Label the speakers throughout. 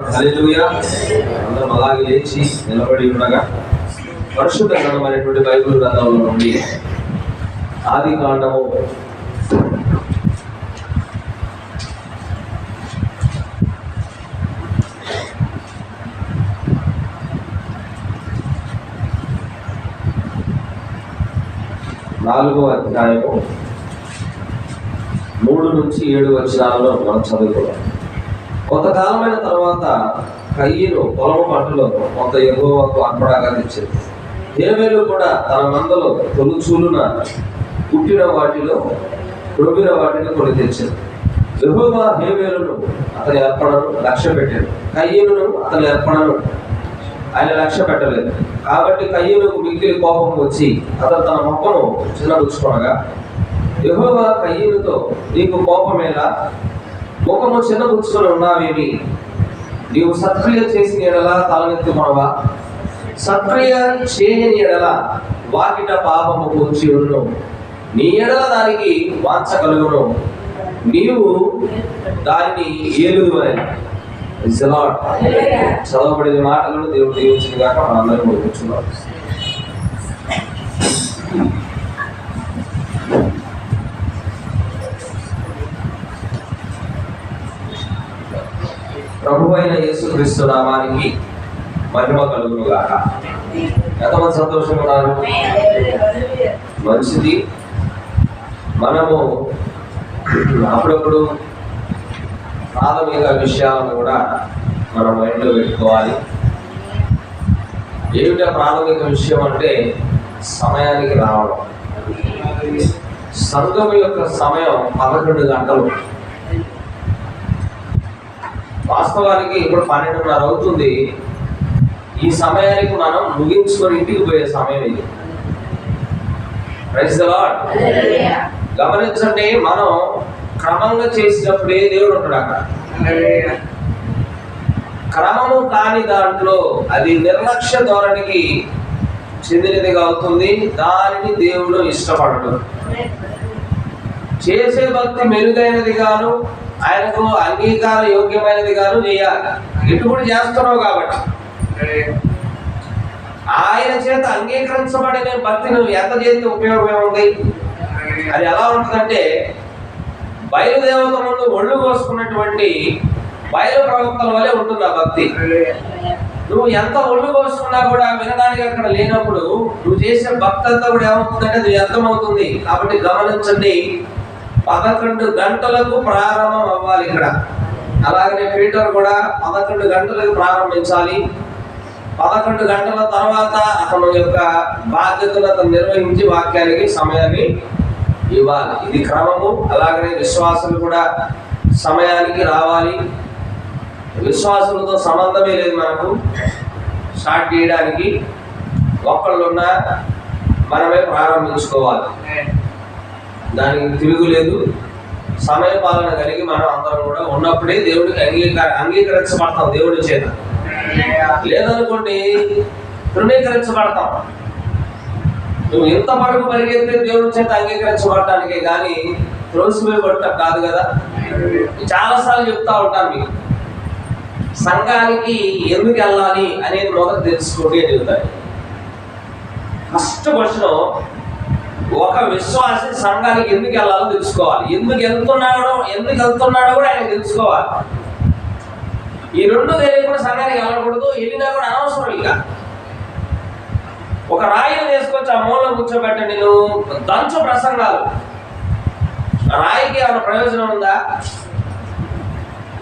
Speaker 1: హల్లెలూయా. అందరం అలాగే లేచి నిలబడి ఉండగా పరిశుద్ధ గ్రంథమైనటువంటి బైబిల్ గ్రంథంలో నుండి ఆది కాండము 4వ అధ్యాయము 3 నుంచి 7 వచనాలలో మనం చదువుకున్నాం. కొంతకాలమైన తర్వాత కయ్యను పొలం పంటలో కొంత యెహోవాకు అర్పణగా తెచ్చింది. హేబేలు కూడా తన మందలో తొలుచూలున పుట్టిన వాటిలో ప్రొబిన వాటిని కొని తెచ్చింది. యెహోవా హేబేలును అతని అర్పణను లక్ష్య పెట్టాడు, కయ్యను అతని అర్పణను ఆయన లక్ష్య పెట్టలేదు. కాబట్టి కయ్యనుకు మిగిలి కోపం వచ్చి అతను తన మొక్కను చిన్నబుచ్చుకొనగా, యెహోవా కయ్యనుతో, నీకు కోపమేలా, ముఖము చిన్నబుచ్చుకొని ఉన్నావేమి? నీవు సత్క్రియ చేసిన ఎడల తలనెత్తుకొనవా? సత్క్రియ చేయని ఎడల వాకిట పాపము పొంచి ఉండును, నీ ఎడల దానికి వాంఛ కలుగును, నీవు దానిని ఏలుదు అని. చదవబడిన మాటలను దేవుడు దీవించిన గాక మనందరం కూర్చున్నాం. ప్రభువైన యేసుక్రీస్తు నామానికి మహిమ కలుగును గాక. ఎంతమంది సంతోషంగా ఉన్నారు? మంచిది. మనము అప్పుడప్పుడు ప్రాథమిక విషయాలను కూడా మనం మైండ్లో పెట్టుకోవాలి. ఏమిటా ప్రాథమిక విషయం అంటే సమయానికి రావడం. సంఘం యొక్క సమయం 11 గంటలు. వాస్తవానికి ఇప్పుడు 12:30 అవుతుంది. ఈ సమయానికి మనం ముగించుకొని ఇంటికి పోయే సమయం ఇది. Praise the Lord. గమనించండి, మనం క్రమంగా చేసినప్పుడే దేవుడు ఉంటాడు అక్కడ. క్రమము కాని దాంట్లో అది నిర్లక్ష్య ధోరణికి చెందినదిగా అవుతుంది. దానిని దేవుడు ఇష్టపడడు. చేసే భక్తి మెరుగైనది గాను ఆయనకు అంగీకార యోగ్యమైనది గాను చేయాలి. ఎటువంటి చేస్తున్నావు కాబట్టి ఆయన చేత అంగీకరించబడిన భక్తి నువ్వు ఎంత చేస్తే ఉపయోగం ఏముంది? అది ఎలా ఉంటుందంటే, బయలుదేవత ముందు ఒళ్ళు కోసుకున్నటువంటి బయలు ప్రవక్తల వలె ఉంటుంది ఆ భక్తి. నువ్వు ఎంత ఒళ్ళు కోసుకున్నా కూడా వినడానికి అక్కడ లేనప్పుడు నువ్వు చేసే భక్తి అంతా కూడా ఏమవుతుందంటే అది వ్యర్థమవుతుంది. కాబట్టి గమనించండి, 11 గంటలకు ప్రారంభం అవ్వాలి ఇక్కడ. అలాగనే పీటర్ కూడా 11 గంటలకు ప్రారంభించాలి. 11 గంటల తర్వాత అతను యొక్క బాధ్యతను అతను నిర్వహించి వాక్యానికి సమయాన్ని ఇవ్వాలి. ఇది క్రమము. అలాగనే విశ్వాసులు కూడా సమయానికి రావాలి. విశ్వాసులతో సంబంధమే లేదు మనకు. స్టార్ట్ చేయడానికి ఒక్కళ్ళున్నా మనమే ప్రారంభించుకోవాలి. దానికి తిరుగులేదు. సమయ పాలన కలిగి మనం అందరం కూడా ఉన్నప్పుడే దేవుడికి అంగీకరించబడతాం దేవుడి చేత. లేదనుకోండి తృణీకరించబడతాం. నువ్వు ఎంత పడుగు పరిగెత్తే దేవుడి చేత అంగీకరించబడటానికే కానీ త్రోసివేయబడటం కాదు కదా. చాలాసార్లు చెప్తా ఉంటాను మీకు, సంఘానికి ఎందుకు వెళ్ళాలి అనేది మొదట తెలుసుకోండి అని చెప్తాను. ఫస్ట్ క్వశ్చన్, ఒక విశ్వాసి సంఘానికి ఎందుకు వెళ్ళాలో తెలుసుకోవాలి. ఎందుకు వెళ్తున్నాడో కూడా ఆయన తెలుసుకోవాలి. ఈ రెండు తెలియకుండా సంఘానికి వెళ్ళకూడదు. వెళ్ళినా కూడా అనవసరం. ఇక ఒక రాయిని తీసుకొచ్చి ఆ మూలలో కూర్చోబెట్టండి, నువ్వు దంచు ప్రసంగాలు. రాయికి ఏమైనా ప్రయోజనం ఉందా?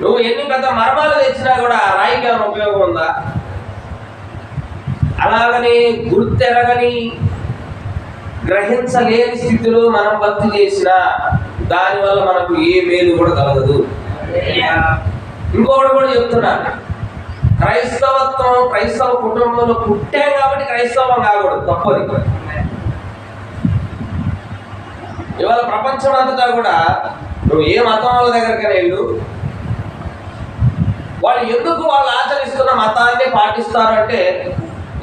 Speaker 1: నువ్వు ఎన్ని పెద్ద మర్మాలు తెచ్చినా కూడా ఆ రాయికి ఏమైనా ఉపయోగం ఉందా? అలాగని గుర్తెరగని గ్రహించలేని స్థితిలో మనం భక్తి చేసినా దానివల్ల మనకు ఏ మేలు కూడా కలగదు. ఇంకొకటి కూడా చెప్తున్నాను, క్రైస్తవ కుటుంబంలో పుట్టాం కాబట్టి క్రైస్తవం కాకూడదు, తప్పది. ఇవాళ ప్రపంచం అంతటా కూడా నువ్వు ఏ మతం వాళ్ళ దగ్గరికైనా వెళ్ళు, వాళ్ళు ఎందుకు వాళ్ళు ఆచరిస్తున్న మతాన్ని పాటిస్తారు అంటే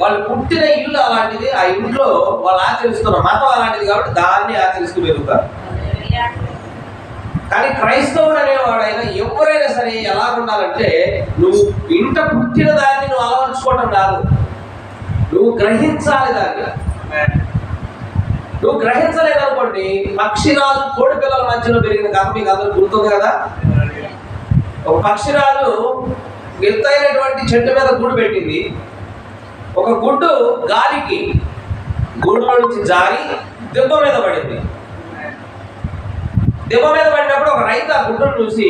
Speaker 1: వాళ్ళు పుట్టిన ఇల్లు అలాంటిది, ఆ ఇంట్లో వాళ్ళు ఆచరిస్తున్న మతం అలాంటిది కాబట్టి దాన్ని ఆచరిస్తూ వెళ్తారు. కానీ క్రైస్తవుడు అనేవాడైనా ఎవరైనా సరే ఎలా ఉండాలంటే, నువ్వు ఇంట పుట్టిన దాన్ని నువ్వు అలవర్చుకోవటం కాదు, నువ్వు గ్రహించాలి దాన్ని. నువ్వు గ్రహించలేదనుకోండి, పక్షిరాజు కోడి పిల్లల మధ్యలో పెరిగిన కథ మీకు అందరూ గుర్తుంది కదా. ఒక పక్షిరాజు ఎత్తైనటువంటి చెట్టు మీద గూడు పెట్టింది. ఒక గుడ్డు గాలికి గూడులో నుంచి జారి దెబ్బ మీద పడింది. దెబ్బ మీద పడినప్పుడు ఒక రైతు ఆ గుడ్డును చూసి,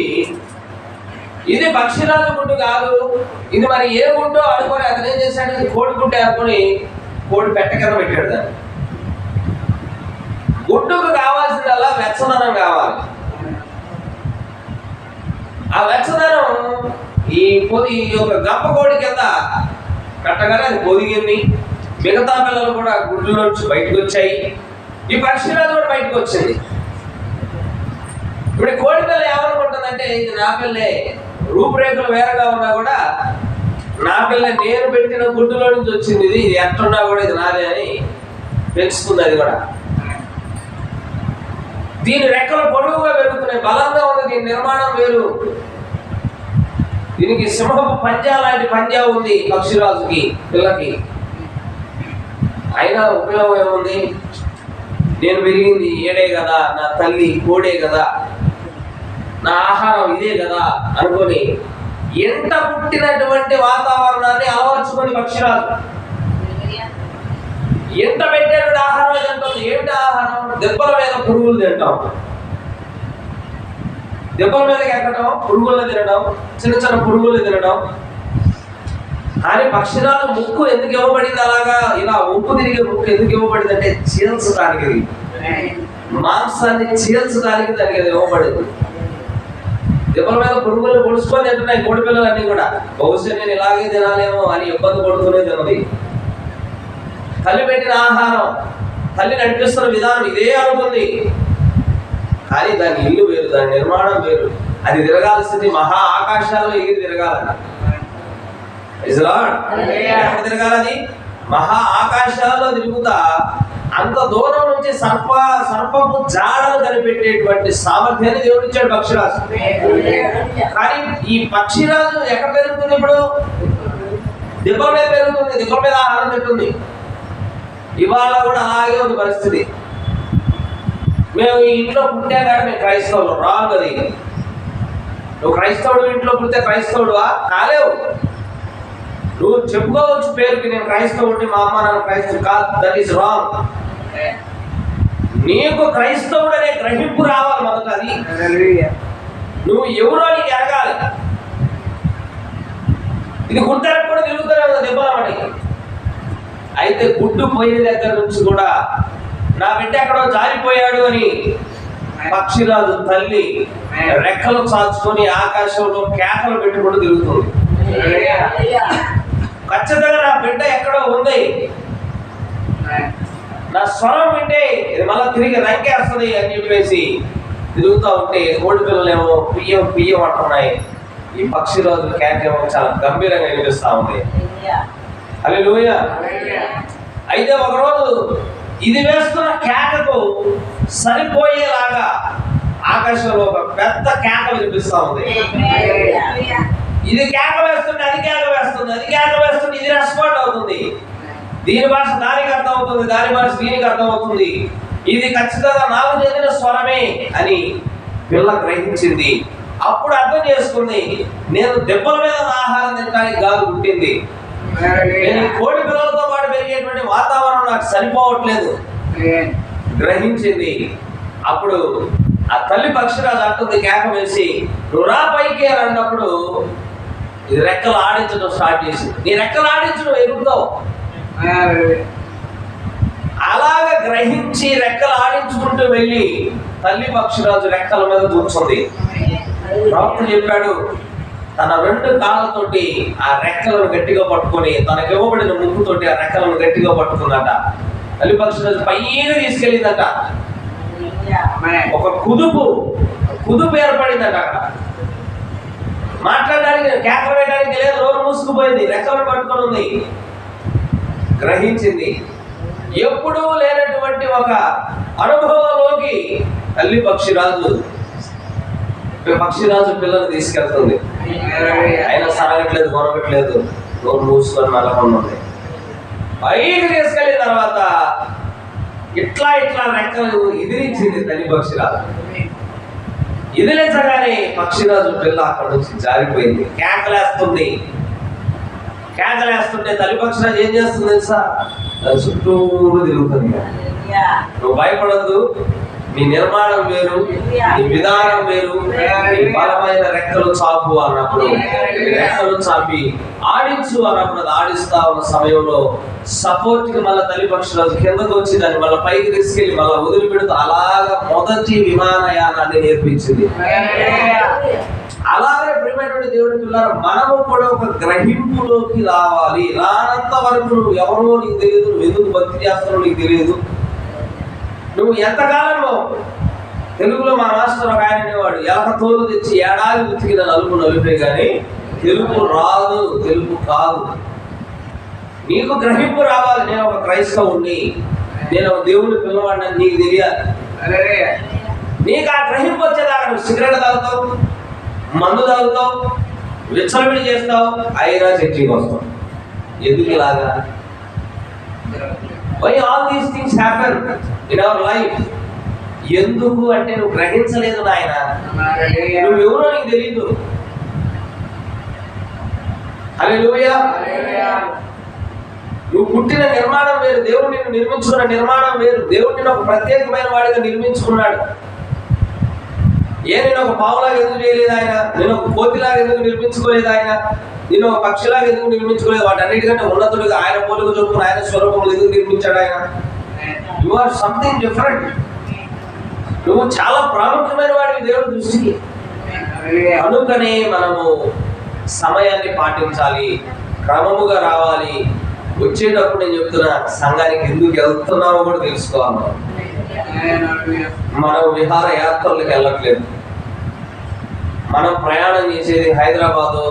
Speaker 1: ఇది పక్షిరాజు గుడ్డు కాదు, ఇది మరి ఏ గుడ్డో అనుకొని అతను ఏం చేశాడు, ఇది కోడి గుడ్డే అనుకొని కోడి పెట్ట కింద పెట్టాడు దాన్ని. గుడ్డుకు కావాల్సిందల్లా వెచ్చదనం కావాలి. ఆ వెచ్చదనం ఈ ఒక గంప కోడి కింద పెట్టగానే అది పొదిగింది. మిగతా పిల్లలు కూడా గుడ్ల నుంచి బయటకు వచ్చాయి. ఈ పక్షిరాజు కూడా బయటకు వచ్చింది. ఇప్పుడు కోడి పిల్ల ఏమనుకుంటుందంటే, ఇది నా పిల్లే, రూపురేఖలు వేరేగా ఉన్నా కూడా నా పిల్ల, నేను పెట్టిన గుడ్డులో నుంచి వచ్చింది, ఇది ఎట్టున్నా కూడా ఇది నాదే అని పెంచుతుంది. అది కూడా దీని రెక్కలు పొడవుగా పెరుగుతున్నాయి, బలంగా ఉంది, దీని నిర్మాణం వేరు. దీనికి సింహపు పంజా లాంటి పంజా ఉంది పక్షిరాజుకి, పిల్లకి. అయినా ఉపయోగం ఏముంది, నేను పెరిగింది ఏడే కదా, నా తల్లి కోడే కదా, నా ఆహారం ఇదే కదా అనుకొని ఎంట పుట్టినటువంటి వాతావరణాన్ని అలవర్చుకొని పక్షిరాజు ఎంత పెట్టేటువంటి ఆహారం తింటాం. ఏమిటి ఆహారం? దెబ్బల మీద పురుగులు తింటాం, దెబ్బల మీదకి ఎక్కడం, పురుగులను తినడం, చిన్న చిన్న పురుగులు తినడం. కానీ పక్షిరాజు ముక్కు ఎందుకు ఇవ్వబడింది అలాగా, ఇలా ఉప్పు తిరిగే ముక్కు ఎందుకు ఇవ్వబడింది అంటే, చీల్చడానికి, మాంసాన్ని చీల్చడానికి దానికి అది ఇవ్వబడింది. దెబ్బల మీద పురుగులు పొడుచుకొని తింటున్నాయి కోడి పిల్లలన్నీ కూడా. బహుశా నేను ఇలాగే తినాలేమో అని ఇబ్బంది పడుతూనే తిన్నది. తల్లి పెట్టిన ఆహారం, తల్లి నడిపిస్తున్న విధానం ఇదే అనుకుంది. కానీ దాని ఇల్లు వేరు, దాని నిర్మాణం వేరు. అది తిరగాల్సింది మహా ఆకాశాల్లో ఎగిరి తిరగాలని. ఎక్కడ తిరగాలి? అది మహా ఆకాశాల్లో తిరుగుతా అంత దూరం నుంచి సర్పపు జాడలు కనిపెట్టేటువంటి సామర్థ్యాన్ని దేవుడు ఇచ్చాడు పక్షిరాజు. కానీ ఈ పక్షిరాజు ఎక్కడ పెరుగుతుంది? ఇప్పుడు దిబ్బల మీద పెరుగుతుంది, దిబ్బల మీద ఆహారం తింటుంది. ఇవాళ కూడా అలాగే ఉంది పరిస్థితి. మేము ఈ ఇంట్లో పుట్టాం కానీ మేము క్రైస్తవులు, రాంగ్ అది. నువ్వు క్రైస్తవుడు ఇంట్లో పుట్టే క్రైస్తవుడువా? కాలేవు. నువ్వు చెప్పుకోవచ్చు పేరుకి, నేను క్రైస్తవుడిని, మా అమ్మ నాన్న క్రైస్తవుడు కాదు. That is wrong. నీకు క్రైస్తవుడు అనే గ్రహింపు రావాలి మొదట. అది నువ్వు ఎవరో నీకు ఎరగాలి. ఇది గుంటలకు కూడా తిరుగుతూనే ఉంది దెబ్బలమని. అయితే గుడ్డు పోయిన దగ్గర నుంచి కూడా నా బిడ్డ ఎక్కడో జారిపోయాడు అని పక్షిరాజు తల్లి రెక్కలు చాచుకొని ఆకాశంలో కేకలు పెట్టుకుంటూ తిరుగుతుంది. ఖచ్చితంగా నా బిడ్డ ఎక్కడో ఉంది, నా స్వరం వింటే ఇది మళ్ళీ తిరిగి రంకేస్తుంది అని చెప్పేసి తిరుగుతూ ఉంటే కోడి పిల్లలేమో పియ్యం పియ్యం అంటున్నాయి. ఈ పక్షిరాజు కేకేమో చాలా గంభీరంగా వినిపిస్తా ఉంది. హల్లెలూయా. అయితే ఒకరోజు ఇది వేస్తున్న కేకకు సరిపోయేలాగా ఆకాశంలో ఒక పెద్ద కేక వినిపిస్తా ఉంది. ఇది కేక వేస్తుంది, అది కేక వేస్తుంది, అది కేక వేస్తుంది, ఇది రెస్పాండ్ అవుతుంది. దీని భాష దానికి అర్థం అవుతుంది, దాని భాష దీనికి అర్థం అవుతుంది. ఇది ఖచ్చితంగా నాకు చెందిన స్వరమే అని పిల్ల గ్రహించింది. అప్పుడు అర్థం చేసుకుంది, నేను దెబ్బల మీద ఆహారం తినడానికి కాదు పుట్టింది, నేను కోడి పిల్లలతో పాటు పెరిగేటువంటి వాతావరణం నాకు సరిపోవట్లేదు గ్రహించింది. అప్పుడు ఆ తల్లి పక్షిరాజు అంటుంది కేక వేసి, నువ్వు రా పైకి అని అన్నప్పుడు ఇది రెక్కలు ఆడించడం స్టార్ట్ చేసింది. నీ రెక్కలు ఆడించడం ఎగురుతావు. అలాగ గ్రహించి రెక్కలు ఆడించుకుంటూ వెళ్ళి తల్లి పక్షిరాజు రెక్కల మీద కూర్చుంది. ప్రవక్త చెప్పాడు, తన రెండు కాళ్ళతోటి ఆ రెక్కలను గట్టిగా పట్టుకొని, తనకి ఇవ్వబడిన ముక్కుతోటి ఆ రెక్కలను గట్టిగా పట్టుకుందట. తల్లి పక్షిరాజు పైన తీసుకెళ్ళిందట. ఒక కుదుపు ఏర్పడిందట. అక్కడ మాట్లాడడానికి, కేకలు వేయడానికి లేదు, నోరు మూసుకుపోయింది, రెక్కలను పట్టుకొని ఉంది. గ్రహించింది. ఎప్పుడూ లేనటువంటి ఒక అనుభవంలోకి తల్లి పక్షిరాజు పక్షిరాజు పిల్లలు తీసుకెళ్తుంది, అయినా సరగట్లేదు, కొనగట్లేదు, నోరు మూసుకొని నల్లకొంది. పైకి తీసుకెళ్ళిన తర్వాత ఇట్లా రెక్కలు ఎదిరించింది తల్లి పక్షిరాజు. ఎదిరించగానే పక్షిరాజు పిల్ల అక్కడ నుంచి జారిపోయింది. కేకలేస్తుంటే తల్లి పక్షిరాజు ఏం చేస్తుంది తెలుసా? చుట్టూరు తిరుగుతుంది. నువ్వు భయపడద్దు, నీ నిర్మాణం వేరు, నీ విధానం వేరు, నీ బలమైన రెక్కలు చాపు అన్నప్పుడు రెక్కలు చాపి ఆడించు అన్నప్పుడు అది ఆడిస్తా ఉన్న సమయంలో సపోర్ట్ కి మళ్ళీ తల్లి పక్షులు కిందకు వచ్చి దాన్ని మళ్ళీ పైకి తీసుకెళ్లి మళ్ళీ వదిలిపెడుతూ అలాగా మొదటి విమానయానాన్ని నేర్పించింది. అలాగే ప్రియమైనటువంటి దేవుడి పిల్లలు, మనము కూడా ఒక గ్రహింపులోకి రావాలి. రానంత వరకు నువ్వు ఎవరో నీకు తెలియదు, నువ్వు ఎందుకు భక్తి చేస్తావో నీకు తెలియదు. నువ్వు ఎంతకాలంలో తెలుగులో మా మాస్టర్ ఒక ఆయన అనేవాడు, ఎలక తోలు తెచ్చి ఏడాది ఉతికిన నలుపు నలిపే కానీ తెలుగు రాదు, తెలుగు కాదు. నీకు గ్రహింపు రావాలి. నేను ఒక క్రైస్తవుణ్ణి, నేను ఒక దేవుని పిల్లవాడిని నీకు తెలియాలి. నీకు ఆ గ్రహింపు వచ్చేదాకా నువ్వు సిగరెట్ తాగుతావు, మందు తాగుతావు, విచ్చలవిడి చేస్తావు, అయినా చర్చికి వస్తావు. ఎందుకు ఇలాగా? Why all these things happen in our life? ఎందుకు అంటే నువ్వు గ్రహించలేదు నాయన, నువ్వు ఎవరో నీకు తెలీదు. హల్లెలూయా. నువ్వు పుట్టిన నిర్మాణం వేరు, దేవుడు నిన్ను నిర్మించుకున్న నిర్మాణం వేరు. దేవుడు నిన్ను ఒక ప్రత్యేకమైన వాడిగా నిర్మించుకున్నాడు. నేను ఒక పావులాగా ఎందుకు చేయలేదు ఆయన? నేను ఒక కోతిలాగా ఎందుకు నిర్మించుకోలేదు ఆయన? నేను ఒక పక్షిలాగా ఎందుకు నిర్మించుకోలేదు? వాటి అన్నిటికంటే ఉన్నతుడిగా ఆయన పోలిక చొప్పున ఆయన స్వరూపంలో ఎందుకు నిర్మించాడు ఆయన? You or something different. నువ్వు చాలా ప్రాముఖ్యమైన వాడివి దేవుడి దృష్టికి. కనుకనే మనము సమయాన్ని పాటించాలి, క్రమముగా రావాలి. వచ్చేటప్పుడు నేను చెప్తున్నా, సంఘానికి ఎందుకు వెళ్తున్నామో కూడా తెలుసుకోవాలి. మనం విహార యాత్రలకు వెళ్ళట్లేదు. మనం ప్రయాణం చేసేది హైదరాబాదు,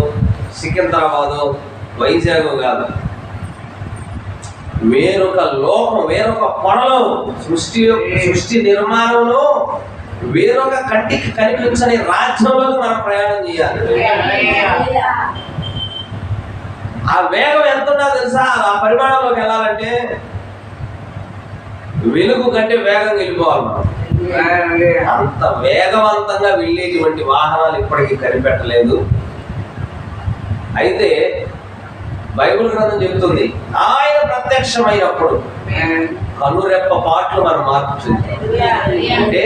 Speaker 1: సికింద్రాబాదు, వైజాగ్ కాదు. వేరొక లోకం, వేరొక పొరలో, సృష్టి నిర్మాణంలో వేరొక కంటికి కనిపించని రాజ్యంలో మనం ప్రయాణం చేయాలి. ఆ వేగం ఎంత ఉందో తెలుసా? ఆ పరిమాణంలోకి వెళ్ళాలంటే వెలుగు కంటే వేగంగా వెళ్ళిపోవాలి మనం. అంత వేగవంతంగా వెళ్ళేటువంటి వాహనాలు ఇప్పటికీ కనిపెట్టలేదు. అయితే బైబిల్ గ్రంథం చెబుతుంది, ఆయన ప్రత్యక్షమైనప్పుడు కనురెప్ప పాటలు మనం మార్చుతుంది. అంటే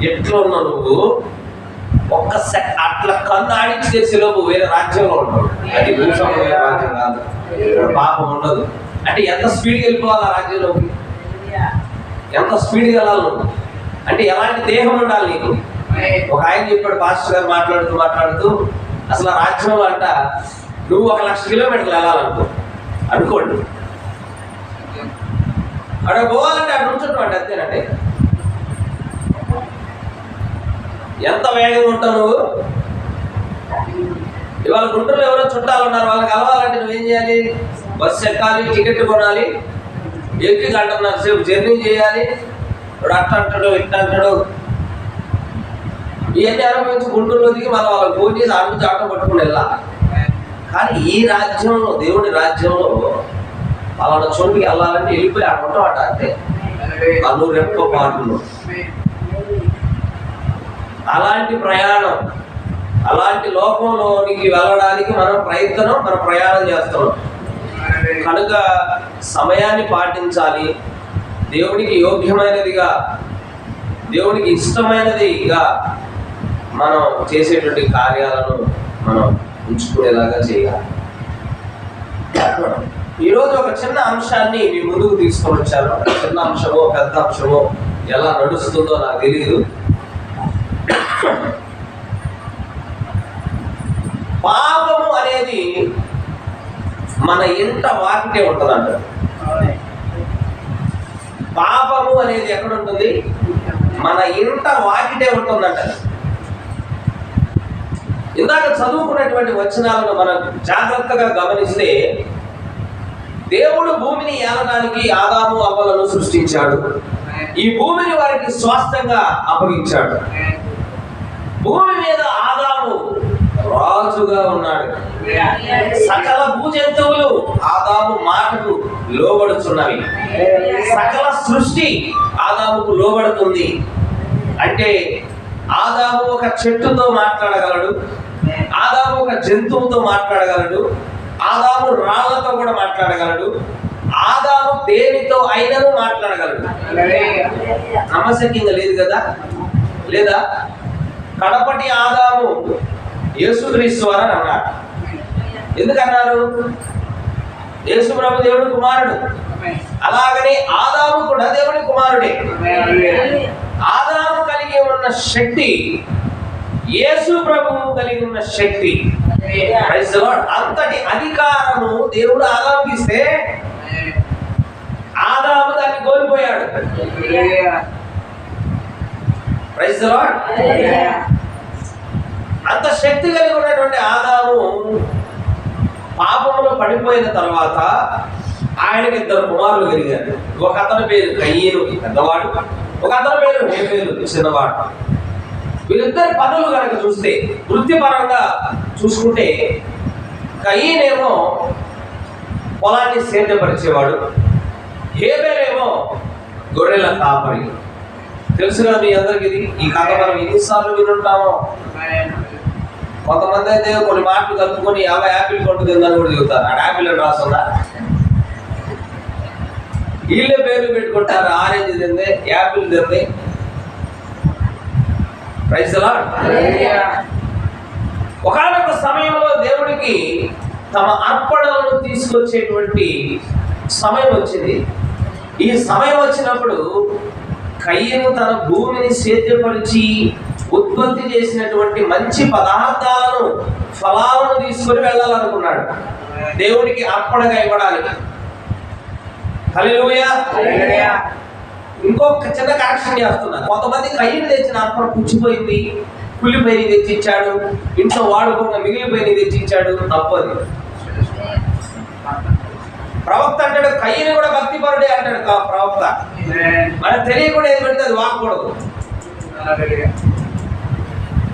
Speaker 1: ఎట్లున్నా నువ్వు ఒక్క అట్లా కన్ను ఆడించి తెలిసేలోపు వేరే రాజ్యంలో ఉంటావు. అది భూసంబంధమైన రాజ్యం కాదు, పాపం ఉండదు. అంటే ఎంత స్పీడ్కి వెళ్ళిపోవాలి ఆ రాజ్యంలోకి? ఎంత స్పీడ్గా వెళ్ళాలి నువ్వు? అంటే ఎలాంటి దేహం ఉండాలి నీకు? ఒక ఆయన చెప్పాడు, పాస్టర్ గారు మాట్లాడుతూ అసలు ఆ రాజ్యంలో అంట నువ్వు 1,00,000 కిలోమీటర్లు అనుకోండి, అక్కడ పోవాలంటే అక్కడ నుంచుంటావు అంతేనండి. ఎంత వేగంగా ఉంటావు నువ్వు? ఇవాళ గుంటూరులో ఎవరో చుట్టాలు ఉన్నారు, వాళ్ళకి కలవాలంటే నువ్వేం చేయాలి? బస్సు ఎక్కాలి, టికెట్ కొనాలి, ఎక్కి 1.5 సేపు జర్నీ చేయాలి. ఇప్పుడు అట్ట అంటాడు, ఇట్ట అంటాడు. ఇవన్నీ అనుభవించి గుంటూరులో దిగి మనం వాళ్ళకి ఫోన్ చేసి ఆటో పట్టుకుని వెళ్ళాలి. కానీ ఈ రాజ్యంలో, దేవుడి రాజ్యంలో వాళ్ళ చోటుకి వెళ్ళాలంటే వెళ్ళిపోయి ఆడుకుంటామట. అంటే కన్ను రెప్ప పాటలు. అలాంటి ప్రయాణం, అలాంటి లోకంలోనికి వెళ్ళడానికి మన ప్రయాణం చేస్తున్నాం. కనుక సమయాన్ని పాటించాలి. దేవునికి యోగ్యమైనదిగా, దేవునికి ఇష్టమైనదిగా మనం చేసేటువంటి కార్యాలను మనం ఉంచుకునేలాగా చేయాలి. ఈరోజు ఒక చిన్న అంశాన్ని మీ ముందుకు తీసుకొని వచ్చాను. చిన్న అంశమో పెద్ద అంశమో ఎలా నడుస్తుందో నాకు తెలియదు. పాపము అనేది మన ఇంట వాకిటే ఉంటుందంట. పాపము అనేది ఎక్కడ ఉంటుంది? మన ఇంట వాకిటే ఉంటుందంట. ఇందాక చదువుకున్నటువంటి వచనాలను మనం జాగ్రత్తగా గమనిస్తే, దేవుడు భూమిని ఏలడానికి ఆదాము అవ్వలను సృష్టించాడు. ఈ భూమిని వారికి స్వాస్థ్యంగా అప్పగించాడు. భూమి మీద ఆదాము రాజుగా ఉన్నాడు. సకల భూజంతువులు ఆదాము మాటకు లోబడుచున్నవి. సకల సృష్టి ఆదాముకు లోబడుతుంది. అంటే ఆదాము ఒక చెట్టుతో మాట్లాడగలడు, ఆదాము ఒక జంతువుతో మాట్లాడగలడు, ఆదాము రాళ్లతో కూడా మాట్లాడగలడు, ఆదాము దేనితో అయినను మాట్లాడగలడు. నమ్మశక్యంగా లేదు కదా? లేదా? కడపటి ఆదాము యేసుక్రీస్తు అని అన్నారు. ఎందుకన్నారు? యేసు ప్రభు దేవుడి కుమారుడు. అలాగనే ఆదాము కూడా దేవుడి కుమారుడే. ఆదాము కలిగి ఉన్న శక్తి యేసు ప్రభువు కలిగి ఉన్న శక్తి. అంతటి అధికారము దేవుడు ఆదాముకి ఇస్తే ఆదాము దాన్ని కోల్పోయాడు. Praise the Lord. అంత శక్తి కలిగి ఉన్నటువంటి ఆదాము పాపంలో పడిపోయిన తర్వాత ఆయనకి 2 కుమారులు కలిగారు. ఒక అతని పేరు కయ్యను పెద్దవాడు, ఒక అతని పేరు హేబేలు చిన్నవాడు. వీళ్ళిద్దరి పనులు కనుక చూస్తే, వృత్తిపరంగా చూసుకుంటే, కయ్యనేమో పొలాన్ని సేద్యపరిచేవాడు, హేబేలేమో గొర్రెల కాపరి. తెలుసు కదా మీ అందరికి ఇది. ఈ కథ మనం ఎన్నిసార్లు వినుంటామో. కొంతమంది అయితే కొన్ని మాటలు కలుపుకొని 50 యాపిల్ పండు తిందని కూడా చెబుతారు. ఆ యాపిల్ అని రాస్తుందా? వీళ్ళే పేర్లు పెట్టుకుంటారు. ఆరెంజ్ తింది, యాపిల్ తింది. Praise the Lord. ఒకానొక సమయంలో దేవుడికి తమ అర్పణలను తీసుకొచ్చేటువంటి సమయం వచ్చింది. ఈ సమయం వచ్చినప్పుడు కయ్యను తన భూమిని సేద్యపరిచి ఉత్పత్తి చేసినటువంటి మంచి పదార్థాలను, ఫలాలను తీసుకొని వెళ్ళాలనుకున్నాడు దేవుడికి అర్పణగా ఇవ్వడానికి. హల్లెలూయా. ఇంకొక చిన్న కరెక్షన్ చేస్తున్నా. కొంతమంది కయ్యను తెచ్చిన అర్పణ పుచ్చిపోయింది, కుళ్ళిపోయి తెచ్చిచ్చాడు, ఇంట్లో వాడుకోగా మిగిలిపోయి తెచ్చిచ్చాడు. తప్పది. ప్రవక్త అంటాడు కయ్యను కూడా భక్తి పరుడే అంటాడు ప్రవక్త. మనకు తెలియకుండా ఏది పెడితే అది వాడకూడదు.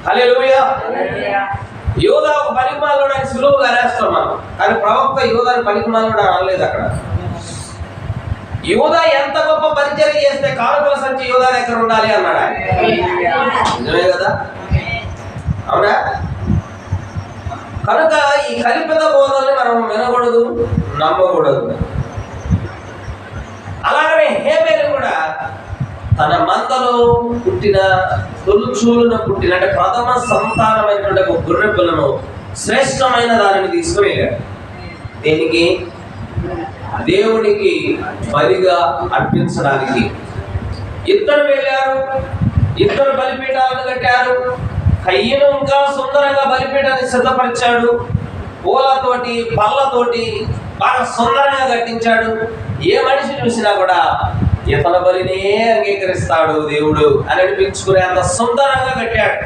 Speaker 1: హల్లెలూయా. యోధా ఒక పనికిమాలోడు అని సులువుగా రాస్తాం మనం, కానీ ప్రవక్త యోధాని పనికిమాలోడు అని అనలేదు అక్కడ. యోధా ఎంత గొప్ప పరిచర్య చేస్తే కానుకల సంచి యోధా దగ్గర ఉండాలి అన్నాడు. నిజమే కదా? అవునా? కనుక ఈ కల్పిత బోధనని మనం వినకూడదు, నమ్మకూడదు. అలాగనే హేబేలు కూడా తన మందలో పుట్టిన తొలుచూలున పుట్టిన అంటే ప్రథమ సంతానమైనటువంటి ఒక గొర్రె పిల్లను శ్రేష్టమైన దానిని తీసుకుని వెళ్ళాడు. దేనికి? దేవునికి బలిగా అర్పించడానికి. ఇద్దరు వెళ్ళారు, ఇద్దరు బలిపీఠాలను కట్టారు. కయ్యను ఇంకా సుందరంగా బలిపీఠాన్ని సిద్ధపరిచాడు. పూలతోటి, పళ్ళతోటి బాగా సుందరంగా కట్టించాడు. ఏ మనిషి చూసినా కూడా ఇతని బలినే అంగీకరిస్తాడు దేవుడు అని అనిపించుకునే అంత సుందరంగా కట్టాడు.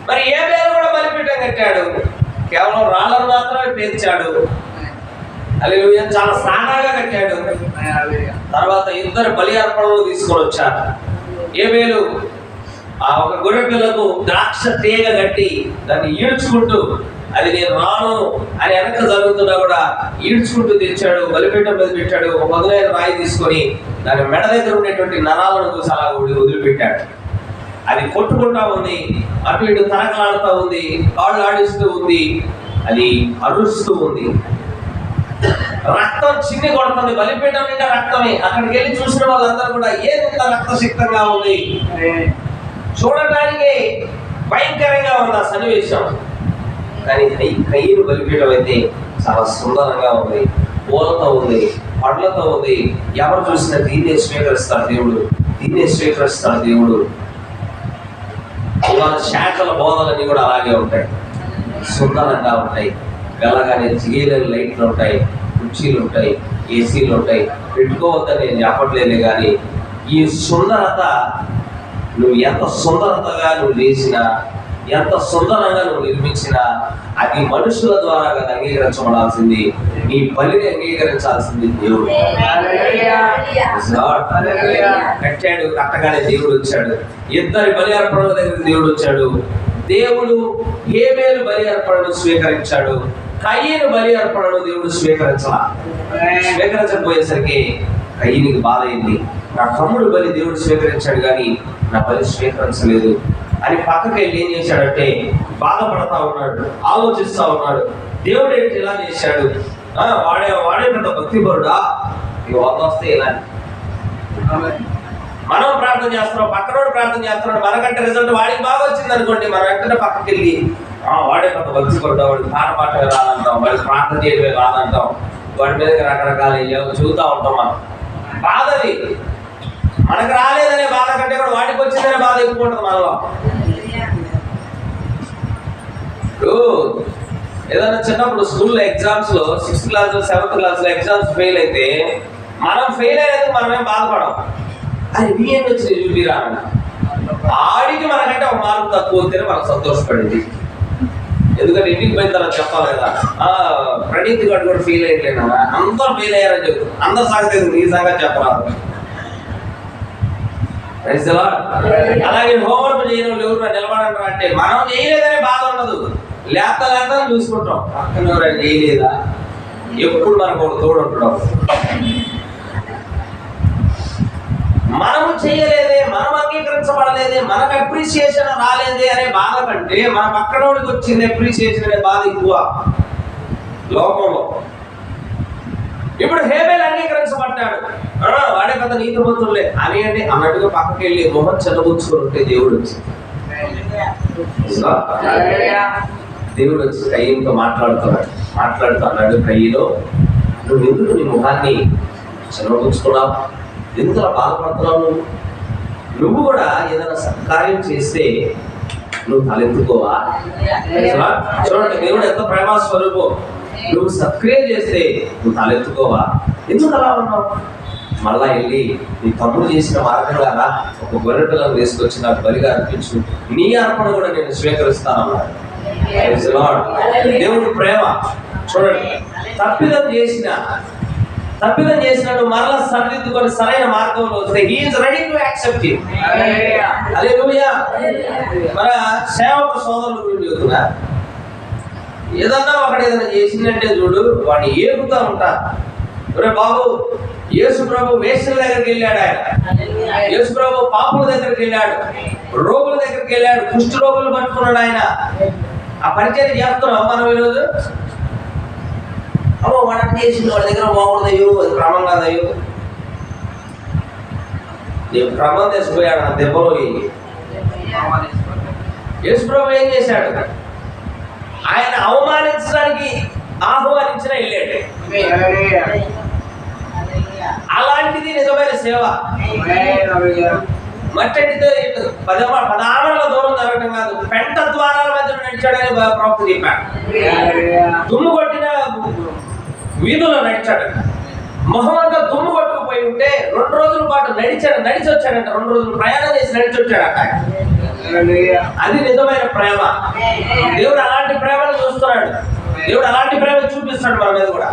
Speaker 1: మరి ఏ పేరు కూడా బలిపీఠం కట్టాడు, కేవలం రాళ్ళను మాత్రమే పేర్చాడు. హల్లెలూయా. చాలా సాదాగా కట్టాడు. తర్వాత ఇద్దరు బలి అర్పణలు తీసుకొని వచ్చారు. ఏబేలు ఆ ఒక గొర్రె పిల్లకు ద్రాక్ష తీగ కట్టి దాన్ని ఈడ్చుకుంటూ, అది నేను రాను అని వెనక జరుగుతున్నా కూడా ఈడ్చుకుంటూ తెచ్చాడు. బలిపీఠం మీద పెట్టాడు. ఒక మొదలైన రాయి తీసుకొని దాని మెడ దగ్గర ఉండేటువంటి నరాలను చూసి అలా వదిలిపెట్టాడు. అది కొట్టుకుంటా ఉంది, అటు ఇటు తరకలాడుతూ ఉంది, కాళ్ళు ఆడిస్తూ ఉంది, అది అరుస్తూ ఉంది. రక్తం చిన్ని కొడుతుంది. బలిపీఠం నిండా రక్తమే. అక్కడికి వెళ్ళి చూసిన వాళ్ళందరూ కూడా ఏదింత రక్తసిక్తంగా ఉంది, చూడటానికి భయంకరంగా ఉంది ఆ సన్నివేశం. కానీ కయ్యను బలిపీఠం అయితే చాలా సుందరంగా ఉంది, పూలతో ఉంది, పండ్లతో ఉంది. ఎవరు చూసినా దీన్నే స్వీకరిస్తాడు దేవుడు, దీన్నే స్వీకరిస్తాడు దేవుడు. ఇవాళ శాఖల బోధలన్నీ కూడా అలాగే ఉంటాయి, సుందరంగా ఉంటాయి. వెళ్ళగానే జిగేల లైట్లు ఉంటాయి, కుర్చీలు ఉంటాయి, ఏసీలు ఉంటాయి. పెట్టుకోవద్దని నేను చెప్పట్లేదు, కానీ ఈ సుందరత నువ్వు ఎంత సుందరతగా నువ్వు చేసినా, ఎంత సుందరంగా నువ్వు నిర్మించినా అది మనుషుల ద్వారా కదా అంగీకరించబడాల్సింది. నీ బలిని అంగీకరించాల్సింది దేవుడు. కట్టాడు, కట్టగానే దేవుడు వచ్చాడు. ఇద్దరి బలి అర్పణల దగ్గర దేవుడు వచ్చాడు. దేవుడు హేబేలు బలి అర్పణను స్వీకరించాడు, కయీను బలి అర్పణను దేవుడు స్వీకరించకపోయేసరికి కయీనికి బాధ అయింది. నా తమ్ముడు బలి దేవుడు స్వీకరించాడు కానీ నా బలి స్వీకరించలేదు అని పక్కకి వెళ్ళి ఏం చేశాడంటే బాధపడతా ఉన్నాడు, ఆలోచిస్తా ఉన్నాడు. దేవుడు ఏంటి ఇలా చేశాడు, వాడే పెద్ద భక్తిపరుడా, ఇక వస్తే ఇలా. మనం ప్రార్థన చేస్తున్నాం, పక్కనోడు ప్రార్థన చేస్తున్నాడు, మనకంటే రిజల్ట్ వాడికి బాగా వచ్చింది అనుకోండి, మనం వెంటనే పక్కకి వెళ్ళి వాడే పెద్ద భక్తిపరుడా, వాడికి పాట పాటగా రాదంటాం, వాడికి ప్రార్థన చేయడమే రాదంటాం, వాడి మీద రకరకాల చెబుతా ఉంటాం. మనం బాధది మనకు రాలేదనే బాధ కంటే కూడా వాడికి వచ్చిందనే బాధ ఎక్కువ ఉంటుంది మనలో. ఏదైనా చిన్నప్పుడు స్కూల్లో ఎగ్జామ్స్ లో 6th క్లాస్ 7th క్లాస్ లో ఎగ్జామ్స్ ఫెయిల్ అయితే మనం ఫెయిల్ అయినందుకు మనమేం బాధపడం, అది బియ్యం వచ్చి చూపిరా ఆడికి మనకంటే ఒక మార్కు తక్కువ వస్తేనే మనకు సంతోషపడింది. ఎందుకంటే ఇంటికి పోయిన తర్వాత చెప్పాలి కదా, ప్రణీత్ గారు కూడా ఫెయిల్ అయ్యలేనా, అందరూ ఫెయిల్ అయ్యారని చెప్తారు, అందరు సంగతి నీ సంగతి చెప్పరాదు. అలాగే హోంవర్క్ చేయని వాళ్ళు ఎవరు నిలబడంటారు అంటే మనం చేయలేదనే బాధ ఉండదు, లేత చూసుకుంటాం, పక్కన ఎవరైనా చేయలేదా, ఎప్పుడు మనకు ఒక తోడు ఉంటాం. మనము చేయలేదే, మనం అంగీకరించబడలేదే, మనకు అప్రిసియేషన్ రాలేదే అనే బాధ కంటే మన పక్కనోడికి వచ్చింది అప్రిసియేషన్ అనే బాధ ఎక్కువ లోకంలో. ఇప్పుడు హేబేలు అంగీకరించబడ్డాడు, వాడే పెద్ద నీతిమంతులే అని అంటే అన్నట్టుగా పక్కకి వెళ్ళి మొహం చెల్లబుచ్చుకొని ఉంటే దేవుడు వచ్చింది. దేవుడు వచ్చి కయ్యంతో మాట్లాడుతూ అన్నాడు, కయ్యలో నువ్వు ఎందుకు నీ ముఖాన్ని చెల్లబుచ్చుకున్నావు, ఎందుకు బాధపడుతున్నావు, నువ్వు కూడా ఏదైనా సత్కార్యం చేస్తే నువ్వు తలెత్తుకోవా? చూడండి దేవుడు ఎంత ప్రేమ స్వరూపం, నువ్వు సత్క్రియ చేస్తే నువ్వు తలెత్తుకోవా, ఎందుకు అలా ఉన్నావు? మళ్ళా వెళ్ళి నీ తమ్ముడు చేసిన మార్గంగా ఒక గొర్రె పిల్లలు తీసుకొచ్చి నాకు బలిగా అర్పించు, నీ అర్పణ కూడా నేను స్వీకరిస్తానన్నాడు. దేవుడు ప్రేమ చూడండి, తప్పిదం చేసినట్టు మరలా సరిదిద్దుకొని సరైన మార్గంలో వస్తే he is ready to accept you. Hallelujah. మన సేవకు సోదరుల గురించి చెబుతున్నా, ఏదన్నా ఒకటి ఏదైనా చేసిందంటే చూడు వాడిని ఏగుతూ ఉంటా. ఒరే బాబు, యేసు ప్రభు వేశ్యల దగ్గరికి వెళ్ళాడు, ఆయన యేసు ప్రభు పాపుల దగ్గరికి వెళ్ళాడు, రోగుల దగ్గరికి వెళ్ళాడు, కుష్ఠ రోగులు పట్టుకున్నాడు. ఆయన ఆ పరిచయం చేస్తున్నాం మనం ఈరోజు. అమ్మో వాడు అట్లా చేసింది, వాడి దగ్గర బాగుండదయ్యో, అది క్రమం కాదయ్యో. నీకు క్రమం తెచ్చిపోయాడు ఆ దెబ్బలో. యేసు ప్రభు ఏం చేశాడు, ఆయన అవమానించడానికి ఆహ్వానించిన వెళ్ళాడు. అలాంటిది నిజమైన సేవ. మట్టడితో 10 ఆమడల దూరం జరగటం కాదు, పెంట ద్వారాల మధ్య నడిచాడని ప్రవక్త చెప్పాడు. దుమ్ము కొట్టిన వీధుల్లో నడిచాడు. మొహమ్మద్ దుమ్ము కొట్టుకుపోయి ఉంటే 2 రోజుల పాటు నడిచి వచ్చాడంట. 2 రోజులు ప్రయాణం చేసి నడిచి వచ్చాడట. అది నిజమైన ప్రేమ. దేవుడు అలాంటి ప్రేమను చూస్తున్నాడు, దేవుడు అలాంటి ప్రేమ చూపిస్తాడు మన మీద కూడా.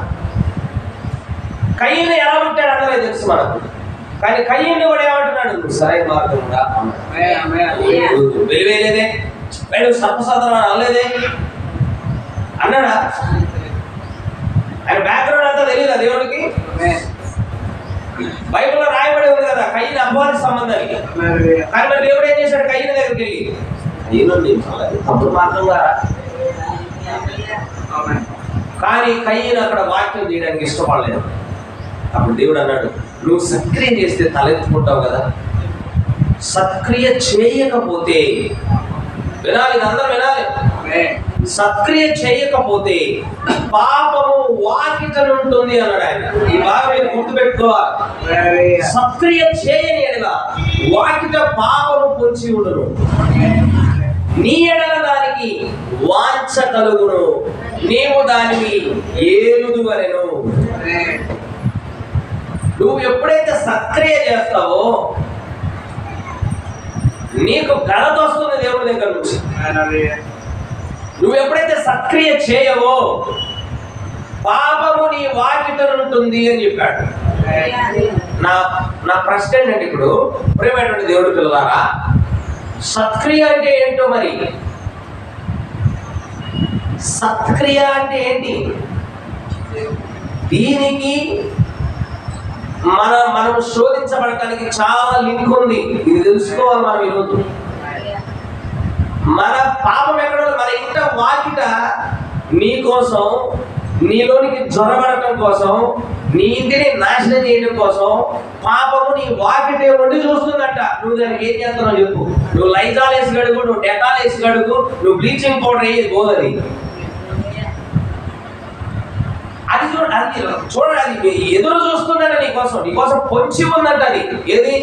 Speaker 1: కయ్యను ఎలా ఉంటాడు అందరూ తెలుసు మనకు, కానీ కయ్యను కూడా ఏమంటున్నాడు, నువ్వు సరైన మార్గం కూడా వెలివేయలేదే, నువ్వు సర్పసాధన అనలేదే అన్నాడా? ఆయన బ్యాక్గ్రౌండ్ అంతా తెలియదా దేవుడికి? బైబిల్లో రాయబడి ఉంది కదా కయ్యను అపవాది సంబంధానికి. కానీ మరి దేవుడు ఏం చేశాడు, కయ్యను దగ్గరికి వెళ్ళి తప్పుడు మార్గంగా. కానీ కయ్యను అక్కడ వాక్యం చేయడానికి ఇష్టపడలేదు. అప్పుడు దేవుడు అన్నాడు, నువ్వు సత్క్రియ చేస్తే తలెత్తుకుంటావు కదా, సత్క్రియ చేయకపోతే, వినాలి అందరూ వినాలి, సత్క్రియ చేయకపోతే పాపము వాకిటను ఉంటుంది అన్నాడు ఆయన. ఈ బాగా మీరు గుర్తుపెట్టుకోవాలి. సత్క్రియ చేయని ఎడల వాకిట పాపము పొంచి ఉండును, నీ ఎడల దానికి వాంఛ కలుగును, నీవు దానిని ఏలుదువలెను. నువ్వు ఎప్పుడైతే సత్క్రియ చేస్తావో నీకు ఘనత వస్తుంది దేవుని దగ్గర నుంచి. నువ్వు ఎప్పుడైతే సత్క్రియ చేయవో పాపము నీ వాకిట ఉంటుంది అని చెప్పాడు. నా ప్రశ్న ఏంటంటే, ఇప్పుడు ప్రియమైనటువంటి దేవుడి పిల్లలారా, సత్క్రియ అంటే ఏంటో మరి? సత్క్రియ అంటే ఏంటి? దీనికి మనం శోధించబడటానికి చాలా లింక్ ఉంది. ఇది తెలుసుకోవాలి మనం ఈరోజు. మన పాపం ఎక్కడో మన ఇంట వాకిట నీ కోసం, నీలోనికి జ్వరబడటం కోసం, నీ ఇంటిని నాశనం చేయడం కోసం పాపము నీ వాకిటే ఉండి చూస్తుందంట. నువ్వు దానికి ఏం చేస్తున్నావు చెప్పు? నువ్వు లైజాల్ వేసి గడుగు, నువ్వు డెటాల్ వేసి గడుగు, నువ్వు బ్లీచింగ్ పౌడర్ వేయదు పోదని. అది చూడండి, అది ఎదురు చూస్తుందంట నీకోసం పొంచి ఉందంట. అది ఏది?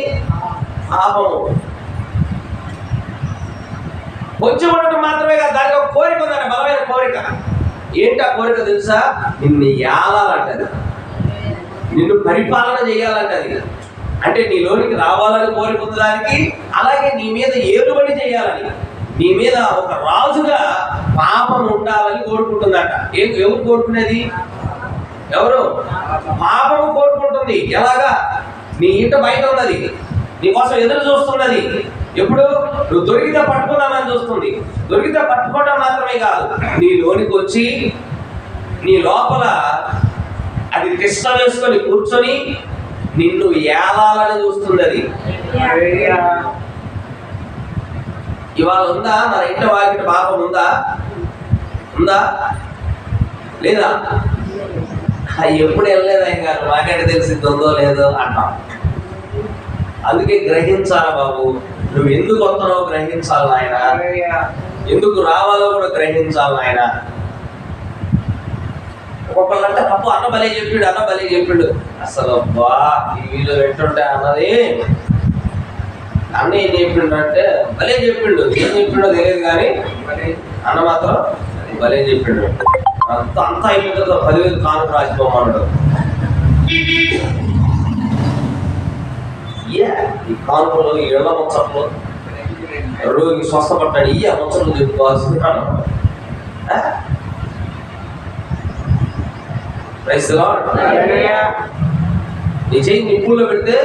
Speaker 1: పాపము. పొంచి ఉండటం మాత్రమే కాదు, దానికి ఒక కోరిక ఉందంట, బలమైన కోరిక. ఏంటి ఆ కోరిక తెలుసా? నిన్ను ఏలాలంటది, నిన్ను పరిపాలన చేయాలంటది. అంటే నీలోనికి రావాలని కోరిక ఉంది దానికి. అలాగే నీ మీద ఏలుబడి చేయాలని, నీ మీద ఒక రాజుగా పాపం ఉండాలని కోరుకుంటుందట. ఎవరు కోరుకునేది? ఎవరు? పాపము కోరుకుంటుంది. ఎలాగా? నీ ఇంట బయట ఉన్నది, నీకోసం ఎదురు చూస్తున్నది. ఎప్పుడు? నువ్వు దొరికితే పట్టుకుందామని చూస్తుంది. దొరికితే పట్టుకోవడం మాత్రమే కాదు, నీ లోనికి వచ్చి నీ లోపల అది కృష్ణ వేసుకొని కూర్చొని నిన్ను ఏలాలని చూస్తుంది. అది ఇవాళ ఉందా? మన ఇంట వాకిట పాపం ఉందా? లేదా? ఎప్పుడు వెళ్ళలేదా? ఇంకా మాకంటే తెలిసింది ఉందో లేదో అంటాం. అందుకే గ్రహించాలి బాబు. నువ్వు ఎందుకు వస్తున్నావో గ్రహించాలి నాయన, ఎందుకు రావాలో కూడా గ్రహించాలి నాయన. ఒక్కొక్కళ్ళంటే తప్పు, అన్న భలే చెప్పిండు. అసలు బా టీవీలో వింటుంటే అన్నది అన్న ఏం చెప్పిండు అంటే భలే చెప్పిండు. ఏం చెప్పిండో తెలియదు కానీ అన్న మాత్రం భలే చెప్పిండు. అంతా అయిపోయింది, 10,000 కానుక రాసిపోమన్నాడు. ఈ కానుకలు, ఈ ఇళ్ల ముచ్చట్లు, రోగి స్వస్థపడ్డాడు, ఈ ముచ్చట్లు చెప్పుకోవాల్సింది కాను. నీ చెయ్యి నిప్పుల్లో పెడితే